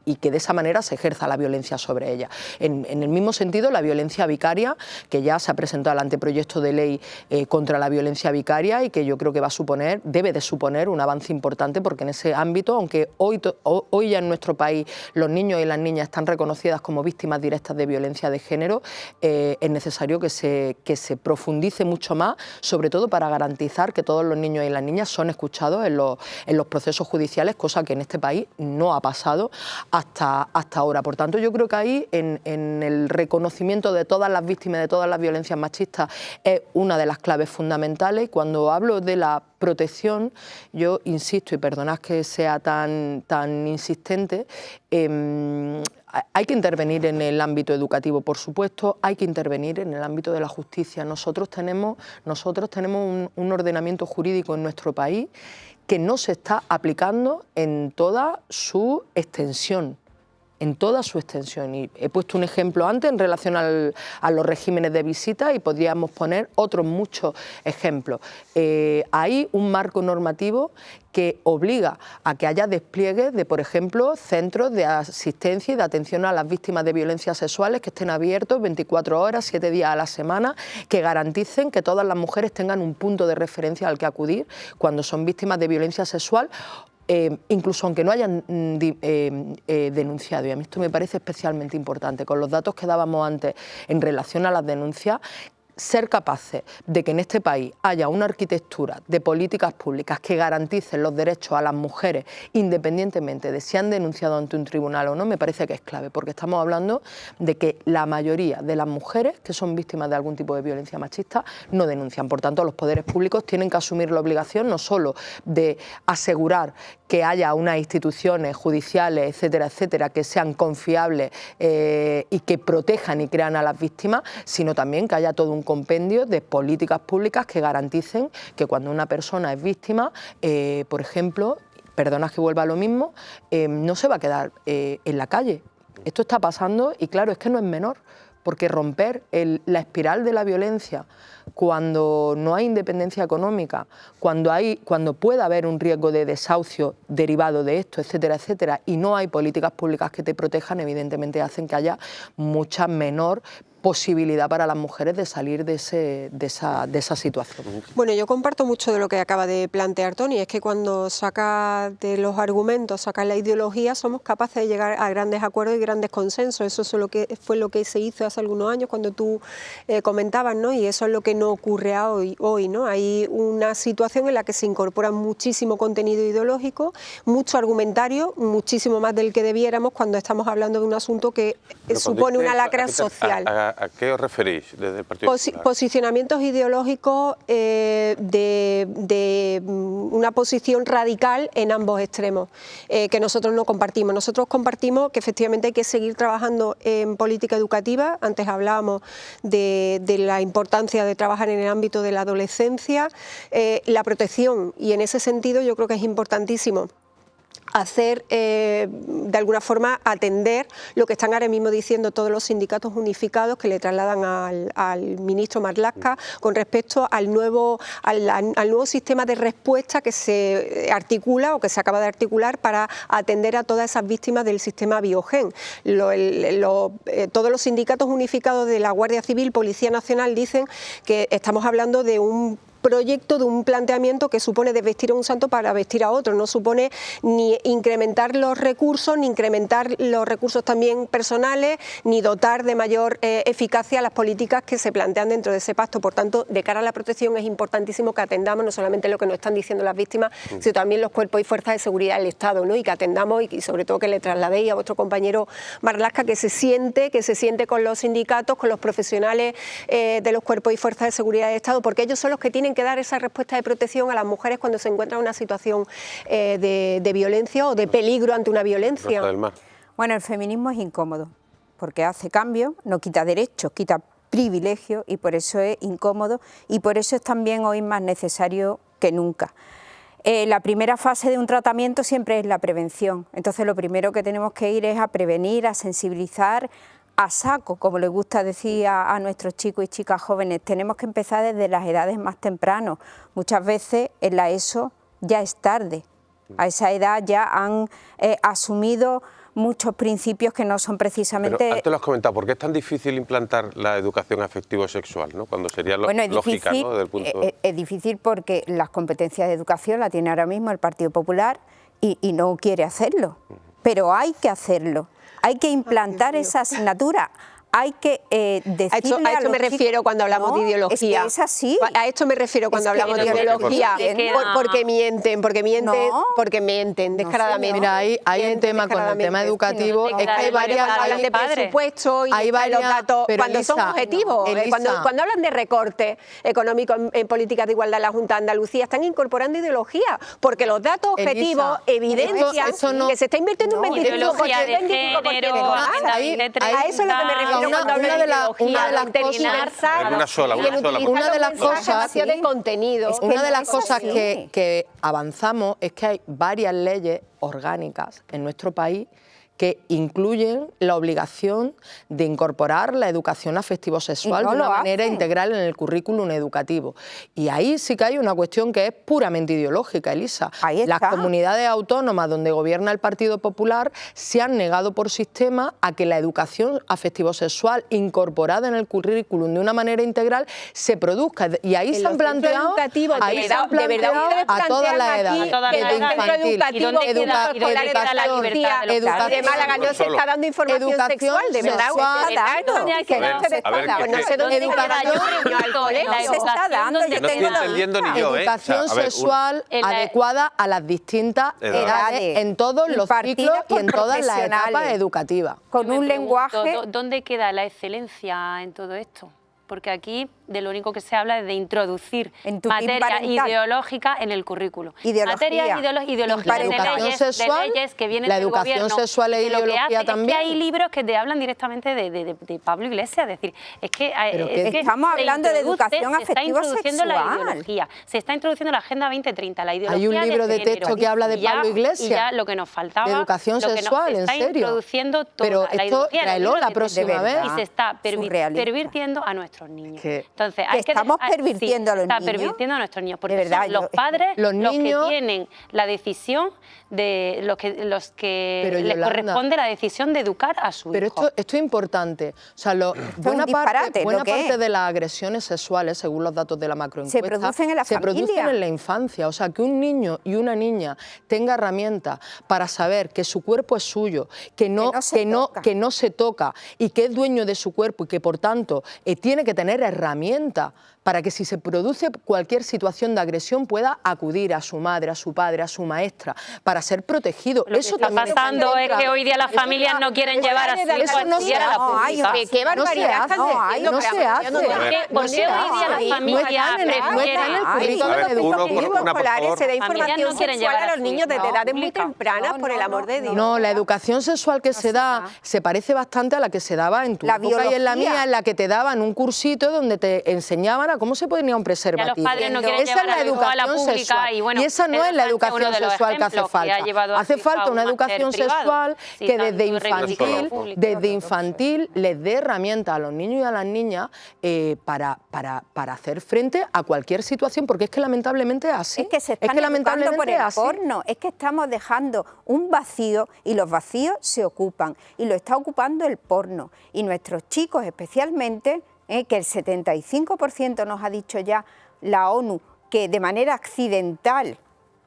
y que de esa manera se ejerza la violencia sobre ellas. En el mismo sentido, la violencia vicaria, que ya se ha presentado el anteproyecto de ley contra la violencia vicaria y que yo creo que debe de suponer un avance importante, porque en ese ámbito, aunque hoy ya en nuestro país los niños y las niñas están reconocidas como víctimas directas de violencia de género, es necesario que se profundice mucho más, sobre todo para garantizar que todos los niños y las niñas son escuchados en los procesos judiciales, cosa que en este país no ha pasado hasta ahora. Por tanto, yo creo que ahí, en el reconocimiento de todas las víctimas de todas las violencias machistas, es una de las claves fundamentales. Y cuando hablo de la protección, yo insisto, y perdonad que sea tan insistente, hay que intervenir en el ámbito educativo, por supuesto, hay que intervenir en el ámbito de la justicia. Nosotros tenemos un ordenamiento jurídico en nuestro país que no se está aplicando en toda su extensión. en toda su extensión. Y he puesto un ejemplo antes en relación a los regímenes de visita y podríamos poner otros muchos ejemplos. Hay un marco normativo que obliga a que haya despliegue de, por ejemplo, centros de asistencia y de atención a las víctimas de violencias sexuales que estén abiertos 24 horas, 7 días a la semana, que garanticen que todas las mujeres tengan un punto de referencia al que acudir cuando son víctimas de violencia sexual, incluso aunque no hayan denunciado. Y a mí esto me parece especialmente importante. Con los datos que dábamos antes en relación a las denuncias, ser capaces de que en este país haya una arquitectura de políticas públicas que garanticen los derechos a las mujeres independientemente de si han denunciado ante un tribunal o no, me parece que es clave, porque estamos hablando de que la mayoría de las mujeres que son víctimas de algún tipo de violencia machista no denuncian. Por tanto, los poderes públicos tienen que asumir la obligación no solo de asegurar que haya unas instituciones judiciales, etcétera, etcétera, que sean confiables y que protejan y crean a las víctimas, sino también que haya todo un compendio de políticas públicas que garanticen que cuando una persona es víctima, por ejemplo, perdona que vuelva a lo mismo, no se va a quedar en la calle. Esto está pasando y claro, es que no es menor, porque romper la espiral de la violencia cuando no hay independencia económica, cuando puede haber un riesgo de desahucio derivado de esto, etcétera, etcétera, y no hay políticas públicas que te protejan, evidentemente hacen que haya mucha menor posibilidad para las mujeres de salir de esa situación. Bueno, yo comparto mucho de lo que acaba de plantear Toni, es que cuando saca de los argumentos, saca la ideología, somos capaces de llegar a grandes acuerdos y grandes consensos. Eso fue lo que se hizo hace algunos años cuando tú comentabas, ¿no? Y eso es lo que no ocurre hoy, ¿no? Hay una situación en la que se incorpora muchísimo contenido ideológico, mucho argumentario, muchísimo más del que debiéramos cuando estamos hablando de un asunto que supone una lacra social. ¿A qué os referís desde el Partido Popular? Posicionamientos ideológicos de una posición radical en ambos extremos, que nosotros no compartimos. Nosotros compartimos que efectivamente hay que seguir trabajando en política educativa. Antes hablábamos de la importancia de trabajar en el ámbito de la adolescencia, la protección, y en ese sentido yo creo que es importantísimo hacer, de alguna forma, atender lo que están ahora mismo diciendo todos los sindicatos unificados que le trasladan al ministro Marlaska con respecto al nuevo sistema de respuesta que se articula o que se acaba de articular para atender a todas esas víctimas del sistema Biogen. Todos los sindicatos unificados de la Guardia Civil, Policía Nacional, dicen que estamos hablando de un proyecto, de un planteamiento que supone desvestir a un santo para vestir a otro, no supone ni incrementar los recursos, ni incrementar los recursos también personales, ni dotar de mayor eficacia las políticas que se plantean dentro de ese pacto. Por tanto, de cara a la protección es importantísimo que atendamos no solamente lo que nos están diciendo las víctimas, sino también los cuerpos y fuerzas de seguridad del Estado, ¿no? Y que atendamos y sobre todo que le trasladéis a vuestro compañero Marlaska que se siente con los sindicatos, con los profesionales de los cuerpos y fuerzas de seguridad del Estado, porque ellos son los que tienen que dar esa respuesta de protección a las mujeres cuando se encuentran en una situación de violencia o de peligro ante una violencia. Bueno, el feminismo es incómodo, porque hace cambios, no quita derechos, quita privilegios, y por eso es incómodo, y por eso es también hoy más necesario que nunca. La primera fase de un tratamiento siempre es la prevención, entonces lo primero que tenemos que ir es a prevenir, a sensibilizar, a saco, como les gusta decir a nuestros chicos y chicas jóvenes. Tenemos que empezar desde las edades más tempranas. Muchas veces en la ESO ya es tarde. A esa edad ya han asumido muchos principios que no son precisamente... Pero antes lo has comentado, ¿por qué es tan difícil implantar la educación afectivo-sexual, ¿no? Cuando sería lógica, ¿no? Desde el punto... Es difícil porque las competencias de educación la tiene ahora mismo el Partido Popular y no quiere hacerlo, pero hay que hacerlo. Hay que implantar esa asignatura, hay que decirle a esto me refiero cuando hablamos de ideología. Es así. A esto me refiero cuando hablamos de ideología, porque mienten descaradamente. Mira, hay un tema con el tema educativo, es que hay varias... Hablan de presupuesto y hay varias, los datos, pero cuando son objetivos, cuando hablan de recortes económicos en políticas de igualdad, la Junta de Andalucía están incorporando ideología, porque los datos objetivos evidencian que se está invirtiendo un 25%. A eso es lo que me refiero. Una de las cosas que avanzamos es que hay varias leyes orgánicas en nuestro país que incluyen la obligación de incorporar la educación afectivo-sexual de una manera integral en el currículum educativo. Y ahí sí que hay una cuestión que es puramente ideológica, Elisa. Las comunidades autónomas donde gobierna el Partido Popular se han negado por sistema a que la educación afectivo-sexual incorporada en el currículum de una manera integral se produzca. Y ahí se han planteado a todas las edades, desde infantil, educación de Málaga no se está dando información sexual, de verdad. No sé dónde educación sexual adecuada a las distintas edades, en todos los ciclos y en todas las etapas educativas. Con un lenguaje... ¿Dónde queda la excelencia en todo esto? Porque aquí de lo único que se habla es de introducir materia ideológica en el currículo. Materia ideológica de leyes que vienen del gobierno. La educación sexual e ideología también. Es que hay libros que te hablan directamente de Pablo Iglesias, es decir, es que estamos hablando de educación afectivo-sexual. La ideología, se está introduciendo la Agenda 2030, la ideología. Hay un libro de texto que habla de Pablo Iglesias. Y ya lo que nos faltaba. De educación sexual, en serio. Introduciendo toda pero la esto ideología, tráelo la próxima vez. Y se está pervirtiendo a nuestros niños. Entonces, estamos pervirtiendo a los niños. Está pervirtiendo a nuestros niños, porque verdad, son los padres los que tienen la decisión de los que les corresponde la decisión de educar a su hijo. Pero esto es importante. O sea, buena parte de las agresiones sexuales, según los datos de la macroencuesta, se producen en la familia. Se producen en la infancia. O sea, que un niño y una niña tenga herramientas para saber que su cuerpo es suyo, que no se toca y que es dueño de su cuerpo y que, por tanto, tiene que tener herramientas para que si se produce cualquier situación de agresión pueda acudir a su madre, a su padre, a su maestra, para ser protegido. Lo eso que está pasando es que hoy día las familias no quieren llevar a sus hijos a estudiar a la pública. ¡Qué barbaridad! No se hace. ¿Por qué hoy día las familias prefieren se da información sexual a los niños desde edades muy tempranas, por el amor de Dios? No, la educación sexual que se da se parece bastante a la que se daba en tu época y en la mía, en la que te daban un cursito donde te enseñaban a cómo se ponía un preservativo. Los padres no quieren llevar a la pública y esa no es la educación sexual que hace falta. Hace falta una educación sexual que desde infantil les dé herramientas a los niños y a las niñas para hacer frente a cualquier situación, porque es que lamentablemente es así. Es que se están educando por el porno, es que estamos dejando un vacío y los vacíos se ocupan y lo está ocupando el porno y nuestros chicos especialmente, que el 75% nos ha dicho ya la ONU que de manera accidental,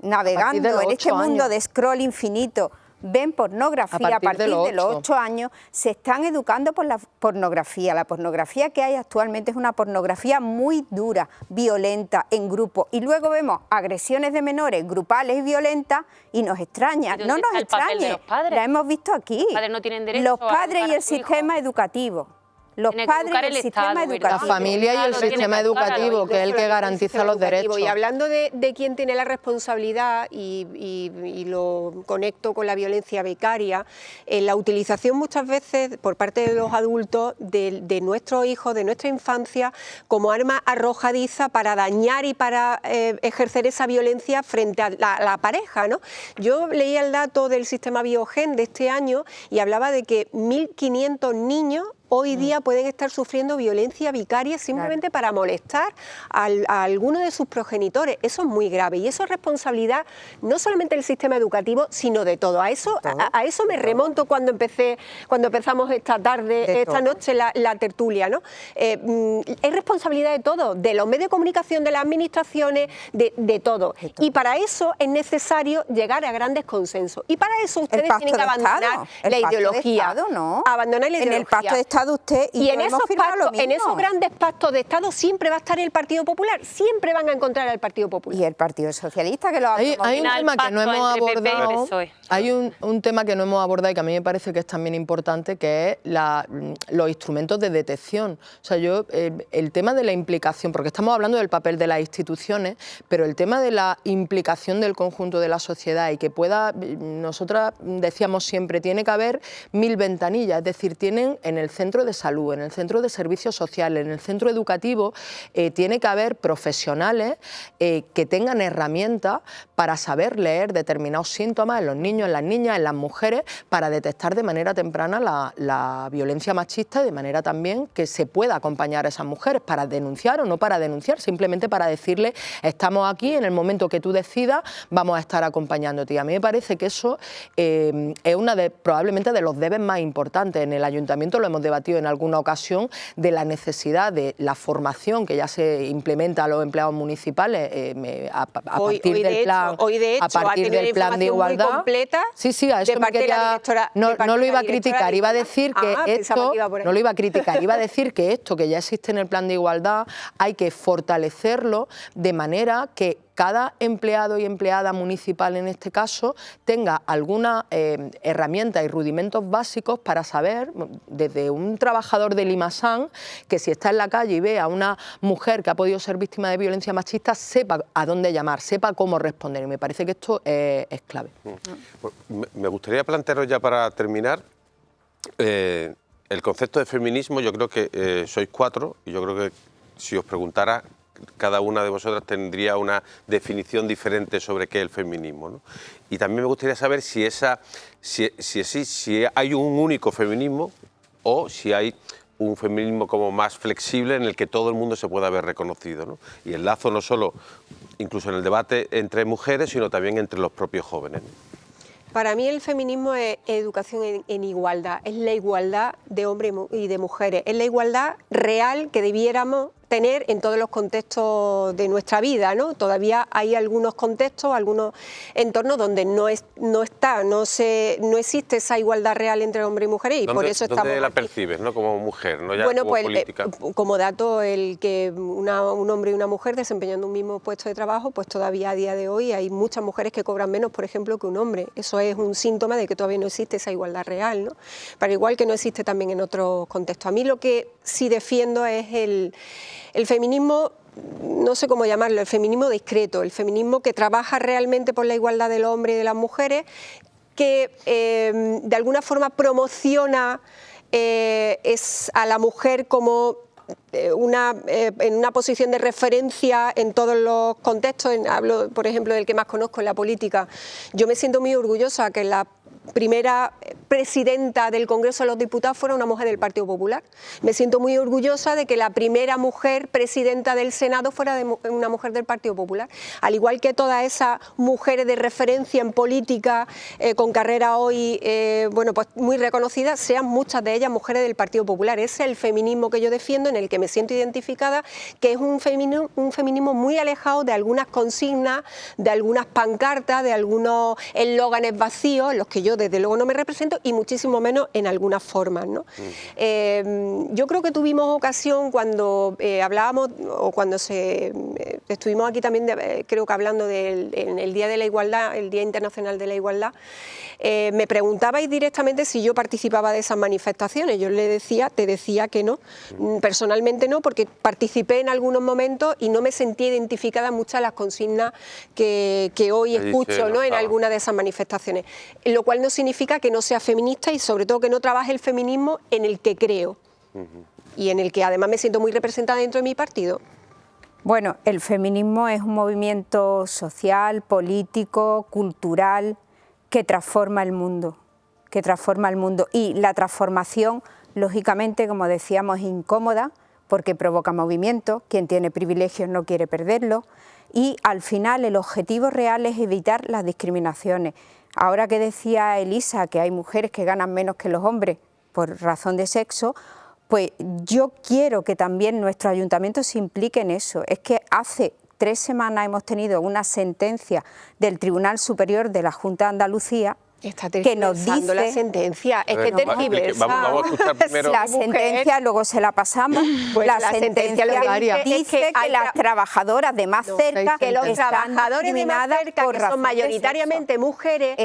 navegando en este mundo de scroll infinito, ven pornografía a partir de los 8 años, se están educando por la pornografía. La pornografía que hay actualmente es una pornografía muy dura, violenta, en grupo. Y luego vemos agresiones de menores grupales y violentas y nos extraña. No nos extrañe, la hemos visto aquí. Los padres no tienen derecho los padres y el sistema educativo. Los padres y el sistema educativo. La familia y el sistema educativo, que es el que garantiza los derechos. Y hablando de quién tiene la responsabilidad, y lo conecto con la violencia vicaria, la utilización muchas veces por parte de los adultos de nuestros hijos, de nuestra infancia, como arma arrojadiza para dañar y para ejercer esa violencia frente a la pareja, ¿no? Yo leía el dato del sistema Biogen de este año y hablaba de que 1.500 niños hoy día pueden estar sufriendo violencia vicaria simplemente para molestar a alguno de sus progenitores. Eso es muy grave y eso es responsabilidad no solamente del sistema educativo, sino de todo. A eso me remonto cuando empezamos esta tarde, esta noche la tertulia, ¿no? Es responsabilidad de todo, de los medios de comunicación, de las administraciones, de todo. Y para eso es necesario llegar a grandes consensos. Y para eso ustedes tienen que abandonar la ideología. Abandonar la ideología. En el Pacto de Estado usted y en esos grandes pactos de Estado siempre va a estar el Partido Popular, siempre van a encontrar al Partido Popular. Y el Partido Socialista, que lo hay un tema que no hemos abordado, hay un tema que no hemos abordado y que a mí me parece que es también importante, que es los instrumentos de detección. O sea, el tema de la implicación, porque estamos hablando del papel de las instituciones, pero el tema de la implicación del conjunto de la sociedad y que nosotras decíamos siempre, tiene que haber 1000 ventanillas, es decir, tienen en el centro centro de salud, en el centro de servicios sociales, en el centro educativo, tiene que haber profesionales que tengan herramientas para saber leer determinados síntomas en los niños, en las niñas, en las mujeres, para detectar de manera temprana la violencia machista y de manera también que se pueda acompañar a esas mujeres para denunciar o no para denunciar, simplemente para decirle estamos aquí, en el momento que tú decidas vamos a estar acompañándote. Y a mí me parece que eso es probablemente de los debes más importantes. En el Ayuntamiento lo hemos debatido en alguna ocasión, de la necesidad de la formación que ya se implementa a los empleados municipales a partir del plan de igualdad. Completa sí, a eso me quería, no lo iba a criticar, iba a decir que esto no lo iba a criticar, iba a decir que esto que ya existe en el plan de igualdad hay que fortalecerlo de manera que cada empleado y empleada municipal en este caso tenga alguna herramienta y rudimentos básicos para saber, desde un trabajador del Limasan, que si está en la calle y ve a una mujer que ha podido ser víctima de violencia machista, sepa a dónde llamar, sepa cómo responder. Y me parece que esto es clave. Pues me gustaría plantearos ya para terminar el concepto de feminismo. Yo creo que sois 4 y yo creo que si os preguntara, cada una de vosotras tendría una definición diferente sobre qué es el feminismo, ¿no? Y también me gustaría saber si hay un único feminismo o si hay un feminismo como más flexible en el que todo el mundo se pueda ver reconocido, ¿no? Y el lazo no solo, incluso en el debate entre mujeres, sino también entre los propios jóvenes, ¿no? Para mí el feminismo es educación en igualdad, es la igualdad de hombres y de mujeres, es la igualdad real que debiéramos tener en todos los contextos de nuestra vida, ¿no? Todavía hay algunos contextos, algunos entornos donde no existe esa igualdad real entre hombres y mujeres y por eso estamos ¿Dónde la aquí. percibes, no, como mujer, no ya bueno, como pues, política? Como dato, el que un hombre y una mujer desempeñando un mismo puesto de trabajo, pues todavía a día de hoy hay muchas mujeres que cobran menos, por ejemplo, que un hombre. Eso es un síntoma de que todavía no existe esa igualdad real, ¿no? Pero igual que no existe también en otros contextos. A mí lo que sí defiendo es el feminismo, no sé cómo llamarlo, el feminismo discreto, el feminismo que trabaja realmente por la igualdad del hombre y de las mujeres, que de alguna forma promociona a la mujer como en una posición de referencia en todos los contextos. Hablo, por ejemplo, del que más conozco, en la política. Yo me siento muy orgullosa que la primera presidenta del Congreso de los Diputados fuera una mujer del Partido Popular. Me siento muy orgullosa de que la primera mujer presidenta del Senado fuera una mujer del Partido Popular. Al igual que todas esas mujeres de referencia en política, con carrera hoy bueno, pues muy reconocidas, sean muchas de ellas mujeres del Partido Popular. Ese es el feminismo que yo defiendo, en el que me siento identificada, que es un feminismo muy alejado de algunas consignas, de algunas pancartas, de algunos eslóganes vacíos, en los que yo desde luego no me represento, y muchísimo menos en algunas formas, ¿no? Yo creo que tuvimos ocasión cuando hablábamos, o cuando estuvimos aquí también, creo que hablando en el Día de la Igualdad, el Día Internacional de la Igualdad, me preguntabais directamente si yo participaba de esas manifestaciones. Yo te decía que no, personalmente no, porque participé en algunos momentos y no me sentí identificada en muchas de las consignas que hoy escucho, ¿no?, en alguna de esas manifestaciones, lo cual no significa que no sea feminista y sobre todo que no trabaje el feminismo en el que creo y en el que además me siento muy representada dentro de mi partido. Bueno, el feminismo es un movimiento social, político, cultural, que transforma el mundo, y la transformación, lógicamente, como decíamos, es incómoda porque provoca movimiento, quien tiene privilegios no quiere perderlos, y al final el objetivo real es evitar las discriminaciones. Ahora que decía Elisa que hay mujeres que ganan menos que los hombres por razón de sexo, pues yo quiero que también nuestro ayuntamiento se implique en eso. Es que hace 3 semanas hemos tenido una sentencia del Tribunal Superior de la Junta de Andalucía que nos dice la sentencia, es que tergiversa. Vamos a escuchar primero. La sentencia, luego se la pasamos. Pues la sentencia dice que las trabajadoras de más cerca, que los trabajadores de más cerca, que son mayoritariamente mujeres,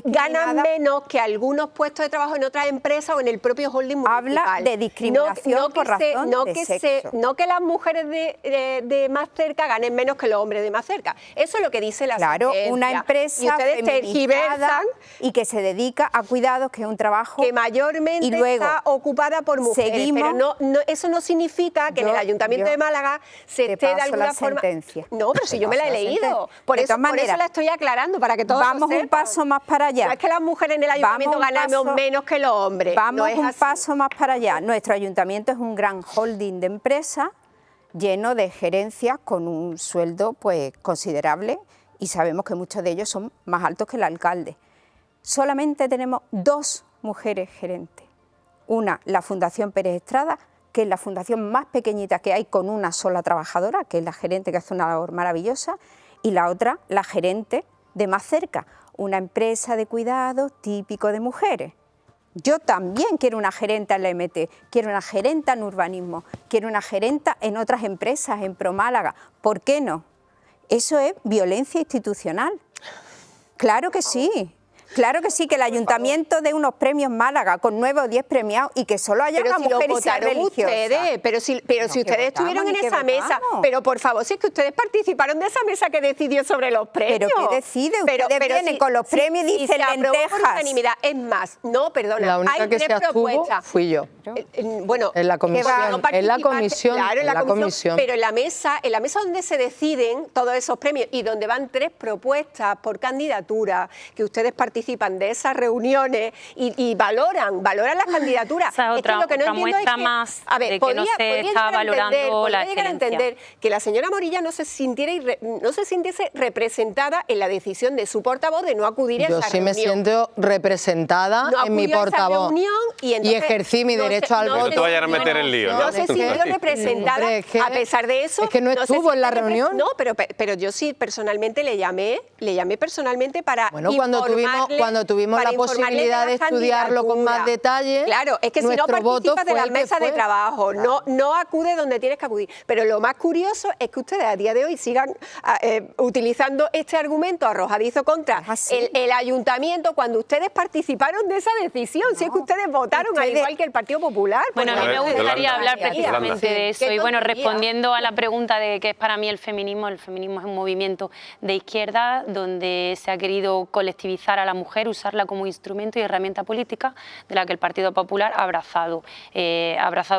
ganan menos que algunos puestos de trabajo en otras empresas o en el propio holding municipal. Habla de discriminación por razón de sexo. No que las mujeres de más cerca ganen menos que los hombres de más cerca. Eso es lo que dice la sentencia. Claro, una empresa y ustedes tergiversan y que se dedica a cuidados, que es un trabajo que mayormente y luego está ocupada por mujeres, seguimos, pero eso no significa que en el Ayuntamiento de Málaga se esté de alguna forma... No, pero si yo me la he leído, por eso la estoy aclarando, para que todos vamos lo sepan. un paso más para allá. No es que las mujeres en el Ayuntamiento ganamos menos que los hombres. Vamos no un paso más para allá. Nuestro Ayuntamiento es un gran holding de empresas lleno de gerencias con un sueldo pues considerable, y sabemos que muchos de ellos son más altos que el alcalde. Solamente tenemos 2 mujeres gerentes. Una, la Fundación Pérez Estrada, que es la fundación más pequeñita que hay con una sola trabajadora, que es la gerente, que hace una labor maravillosa, y la otra, la gerente de Más Cerca, una empresa de cuidados típico de mujeres. Yo también quiero una gerenta en la MT, quiero una gerenta en urbanismo, quiero una gerenta en otras empresas, en ProMálaga. ¿Por qué no? Eso es violencia institucional. Claro que sí. Claro que sí, que el Ayuntamiento dé unos premios Málaga con 9 o 10 premiados y que solo haya una mujer y sea religiosa. Pero si ustedes estuvieron en esa mesa, pero por favor, si es que ustedes participaron de esa mesa que decidió sobre los premios. ¿Pero qué decide? Ustedes vienen con los premios y dicen lentejas. Es más, no, perdona, la única hay que 3 se abstuvo propuestas. fui yo. Bueno, en la comisión, claro, en la comisión. Pero en la mesa donde se deciden todos esos premios y donde van 3 propuestas por candidatura, que ustedes participan de esas reuniones y valoran las candidaturas. Esa es otra, lo que no otra muestra más de que no se está valorando la excelencia. Entender que la señora Morilla no se sintiese representada en la decisión de su portavoz de no acudir a esa reunión. Yo sí me siento representada en mi portavoz y ejercí mi derecho al voto. No te vayan a meter en lío. No se sintió representada, a pesar de eso. Es que no estuvo en la reunión. No, pero yo sí personalmente le llamé personalmente para cuando tuvimos la posibilidad de estudiarlo con más detalle. Claro, es que si no participas de la mesa de trabajo, claro, no acude donde tienes que acudir. Pero lo más curioso es que ustedes a día de hoy sigan utilizando este argumento arrojadizo contra el Ayuntamiento cuando ustedes participaron de esa decisión. Si es que ustedes votaron al igual que el Partido Popular. Bueno, a mí me gustaría hablar precisamente de eso. Y bueno, respondiendo a la pregunta de qué es para mí el feminismo es un movimiento de izquierda donde se ha querido colectivizar a la mujer, usarla como instrumento y herramienta política, de la que el Partido Popular ha abrazado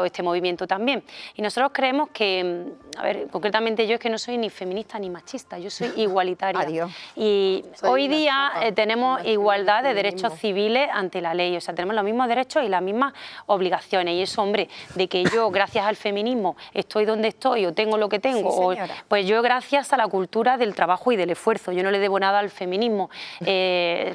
este movimiento también. Y nosotros creemos que, a ver, concretamente yo es que no soy ni feminista ni machista, yo soy igualitaria. Adiós. Y hoy día tenemos igualdad de derechos civiles ante la ley, o sea, tenemos los mismos derechos y las mismas obligaciones. Y eso, hombre, de que yo, gracias al feminismo, estoy donde estoy o tengo lo que tengo, pues yo gracias a la cultura del trabajo y del esfuerzo, yo no le debo nada al feminismo. Ha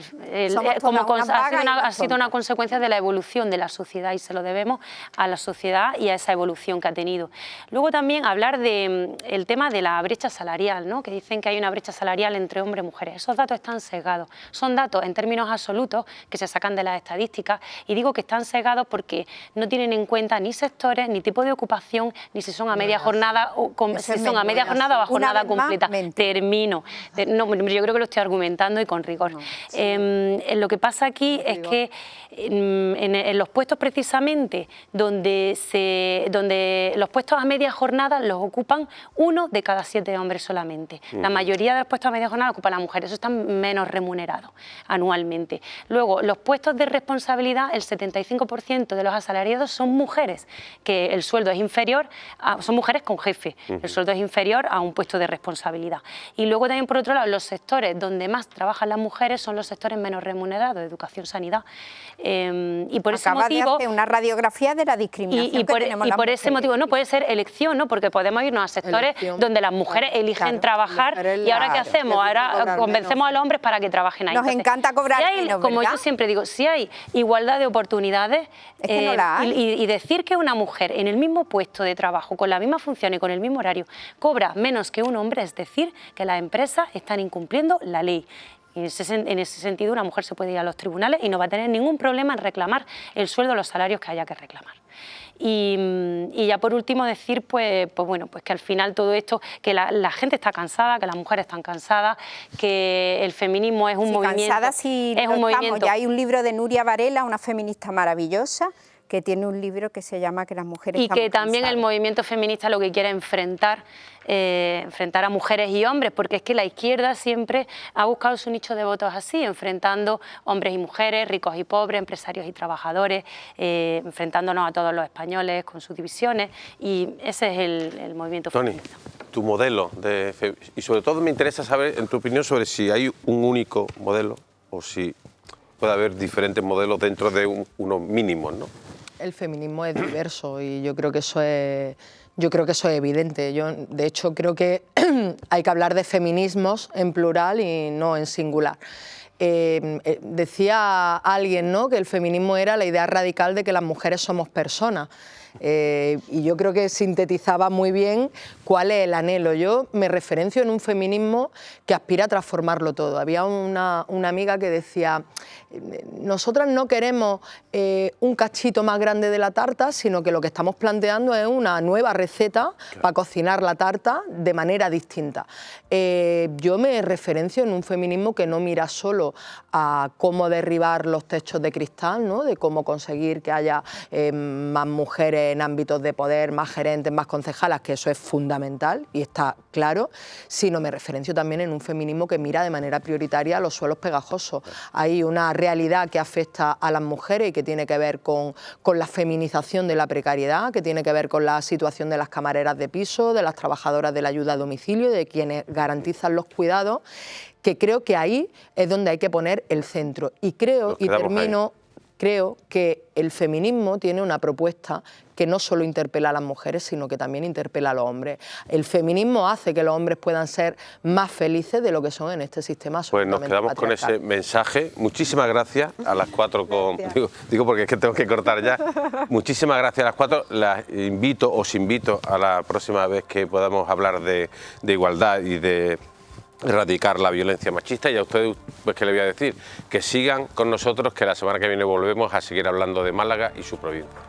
sido una consecuencia de la evolución de la sociedad y se lo debemos a la sociedad y a esa evolución que ha tenido. Luego también hablar del tema de la brecha salarial, ¿no? Que dicen que hay una brecha salarial entre hombres y mujeres. Esos datos están sesgados. Son datos en términos absolutos que se sacan de las estadísticas y digo que están sesgados porque no tienen en cuenta ni sectores, ni tipo de ocupación, ni si son a media jornada o a jornada completa. Termino. No, yo creo que lo estoy argumentando y con rigor. Lo que pasa aquí es que en los puestos precisamente donde los puestos a media jornada los ocupan 1 de cada 7 hombres solamente. La mayoría de los puestos a media jornada ocupan las mujeres, eso están menos remunerados anualmente. Luego, los puestos de responsabilidad, el 75% de los asalariados son mujeres, que el sueldo es inferior, son mujeres con jefe, el sueldo es inferior a un puesto de responsabilidad. Y luego también, por otro lado, los sectores donde más trabajan las mujeres son los sectores menos remunerados, educación, sanidad. Y por ese motivo... de hacer una radiografía de la discriminación que tenemos y por ese motivo no puede ser elección, ¿no? Porque podemos irnos a sectores donde las mujeres eligen trabajar y ahora ¿qué hacemos? Ahora convencemos a los hombres para que trabajen ahí. Nos encanta cobrar menos, como yo siempre digo, si hay igualdad de oportunidades y decir que una mujer en el mismo puesto de trabajo, con la misma función y con el mismo horario, cobra menos que un hombre, es decir, que las empresas están incumpliendo la ley. En ese sentido, una mujer se puede ir a los tribunales y no va a tener ningún problema en reclamar el sueldo o los salarios que haya que reclamar. Y ya por último decir pues que al final todo esto, que la gente está cansada, que las mujeres están cansadas, que el feminismo es un movimiento. Cansadas, sí, es un movimiento. Ya hay un libro de Nuria Varela, una feminista maravillosa, que tiene un libro que se llama Que las mujeres y estamos que también cansadas. el movimiento feminista lo que quiere es enfrentar a mujeres y hombres, porque es que la izquierda siempre ha buscado su nicho de votos así, enfrentando hombres y mujeres, ricos y pobres, empresarios y trabajadores, enfrentándonos a todos los españoles con sus divisiones, y ese es el movimiento Toni, feminista. tu modelo, y sobre todo me interesa saber, en tu opinión, sobre si hay un único modelo o si puede haber diferentes modelos dentro de unos mínimos, ¿no? El feminismo es diverso y yo creo que eso es evidente. Yo, de hecho, creo que hay que hablar de feminismos en plural y no en singular. Decía alguien, ¿no?, que el feminismo era la idea radical de que las mujeres somos personas. Y yo creo que sintetizaba muy bien cuál es el anhelo. Yo me referencio en un feminismo que aspira a transformarlo todo. Había una amiga que decía, nosotras no queremos un cachito más grande de la tarta, sino que lo que estamos planteando es una nueva receta para cocinar la tarta de manera distinta. Yo me referencio en un feminismo que no mira solo a cómo derribar los techos de cristal, ¿no?, de cómo conseguir que haya más mujeres en ámbitos de poder, más gerentes, más concejalas, que eso es fundamental y está claro, sino me referencio también en un feminismo que mira de manera prioritaria a los suelos pegajosos. Hay una realidad que afecta a las mujeres y que tiene que ver con la feminización de la precariedad, que tiene que ver con la situación de las camareras de piso, de las trabajadoras de la ayuda a domicilio, de quienes garantizan los cuidados, que creo que ahí es donde hay que poner el centro. Y creo, y termino, creo que el feminismo tiene una propuesta que no solo interpela a las mujeres, sino que también interpela a los hombres. El feminismo hace que los hombres puedan ser más felices de lo que son en este sistema absolutamente Pues nos quedamos con ese mensaje. Muchísimas gracias a las 4. Digo porque es que tengo que cortar ya. Muchísimas gracias a las 4. Os invito a la próxima vez que podamos hablar de igualdad y de erradicar la violencia machista, y a ustedes, pues, ¿qué les voy a decir? Que sigan con nosotros, que la semana que viene volvemos a seguir hablando de Málaga y su provincia.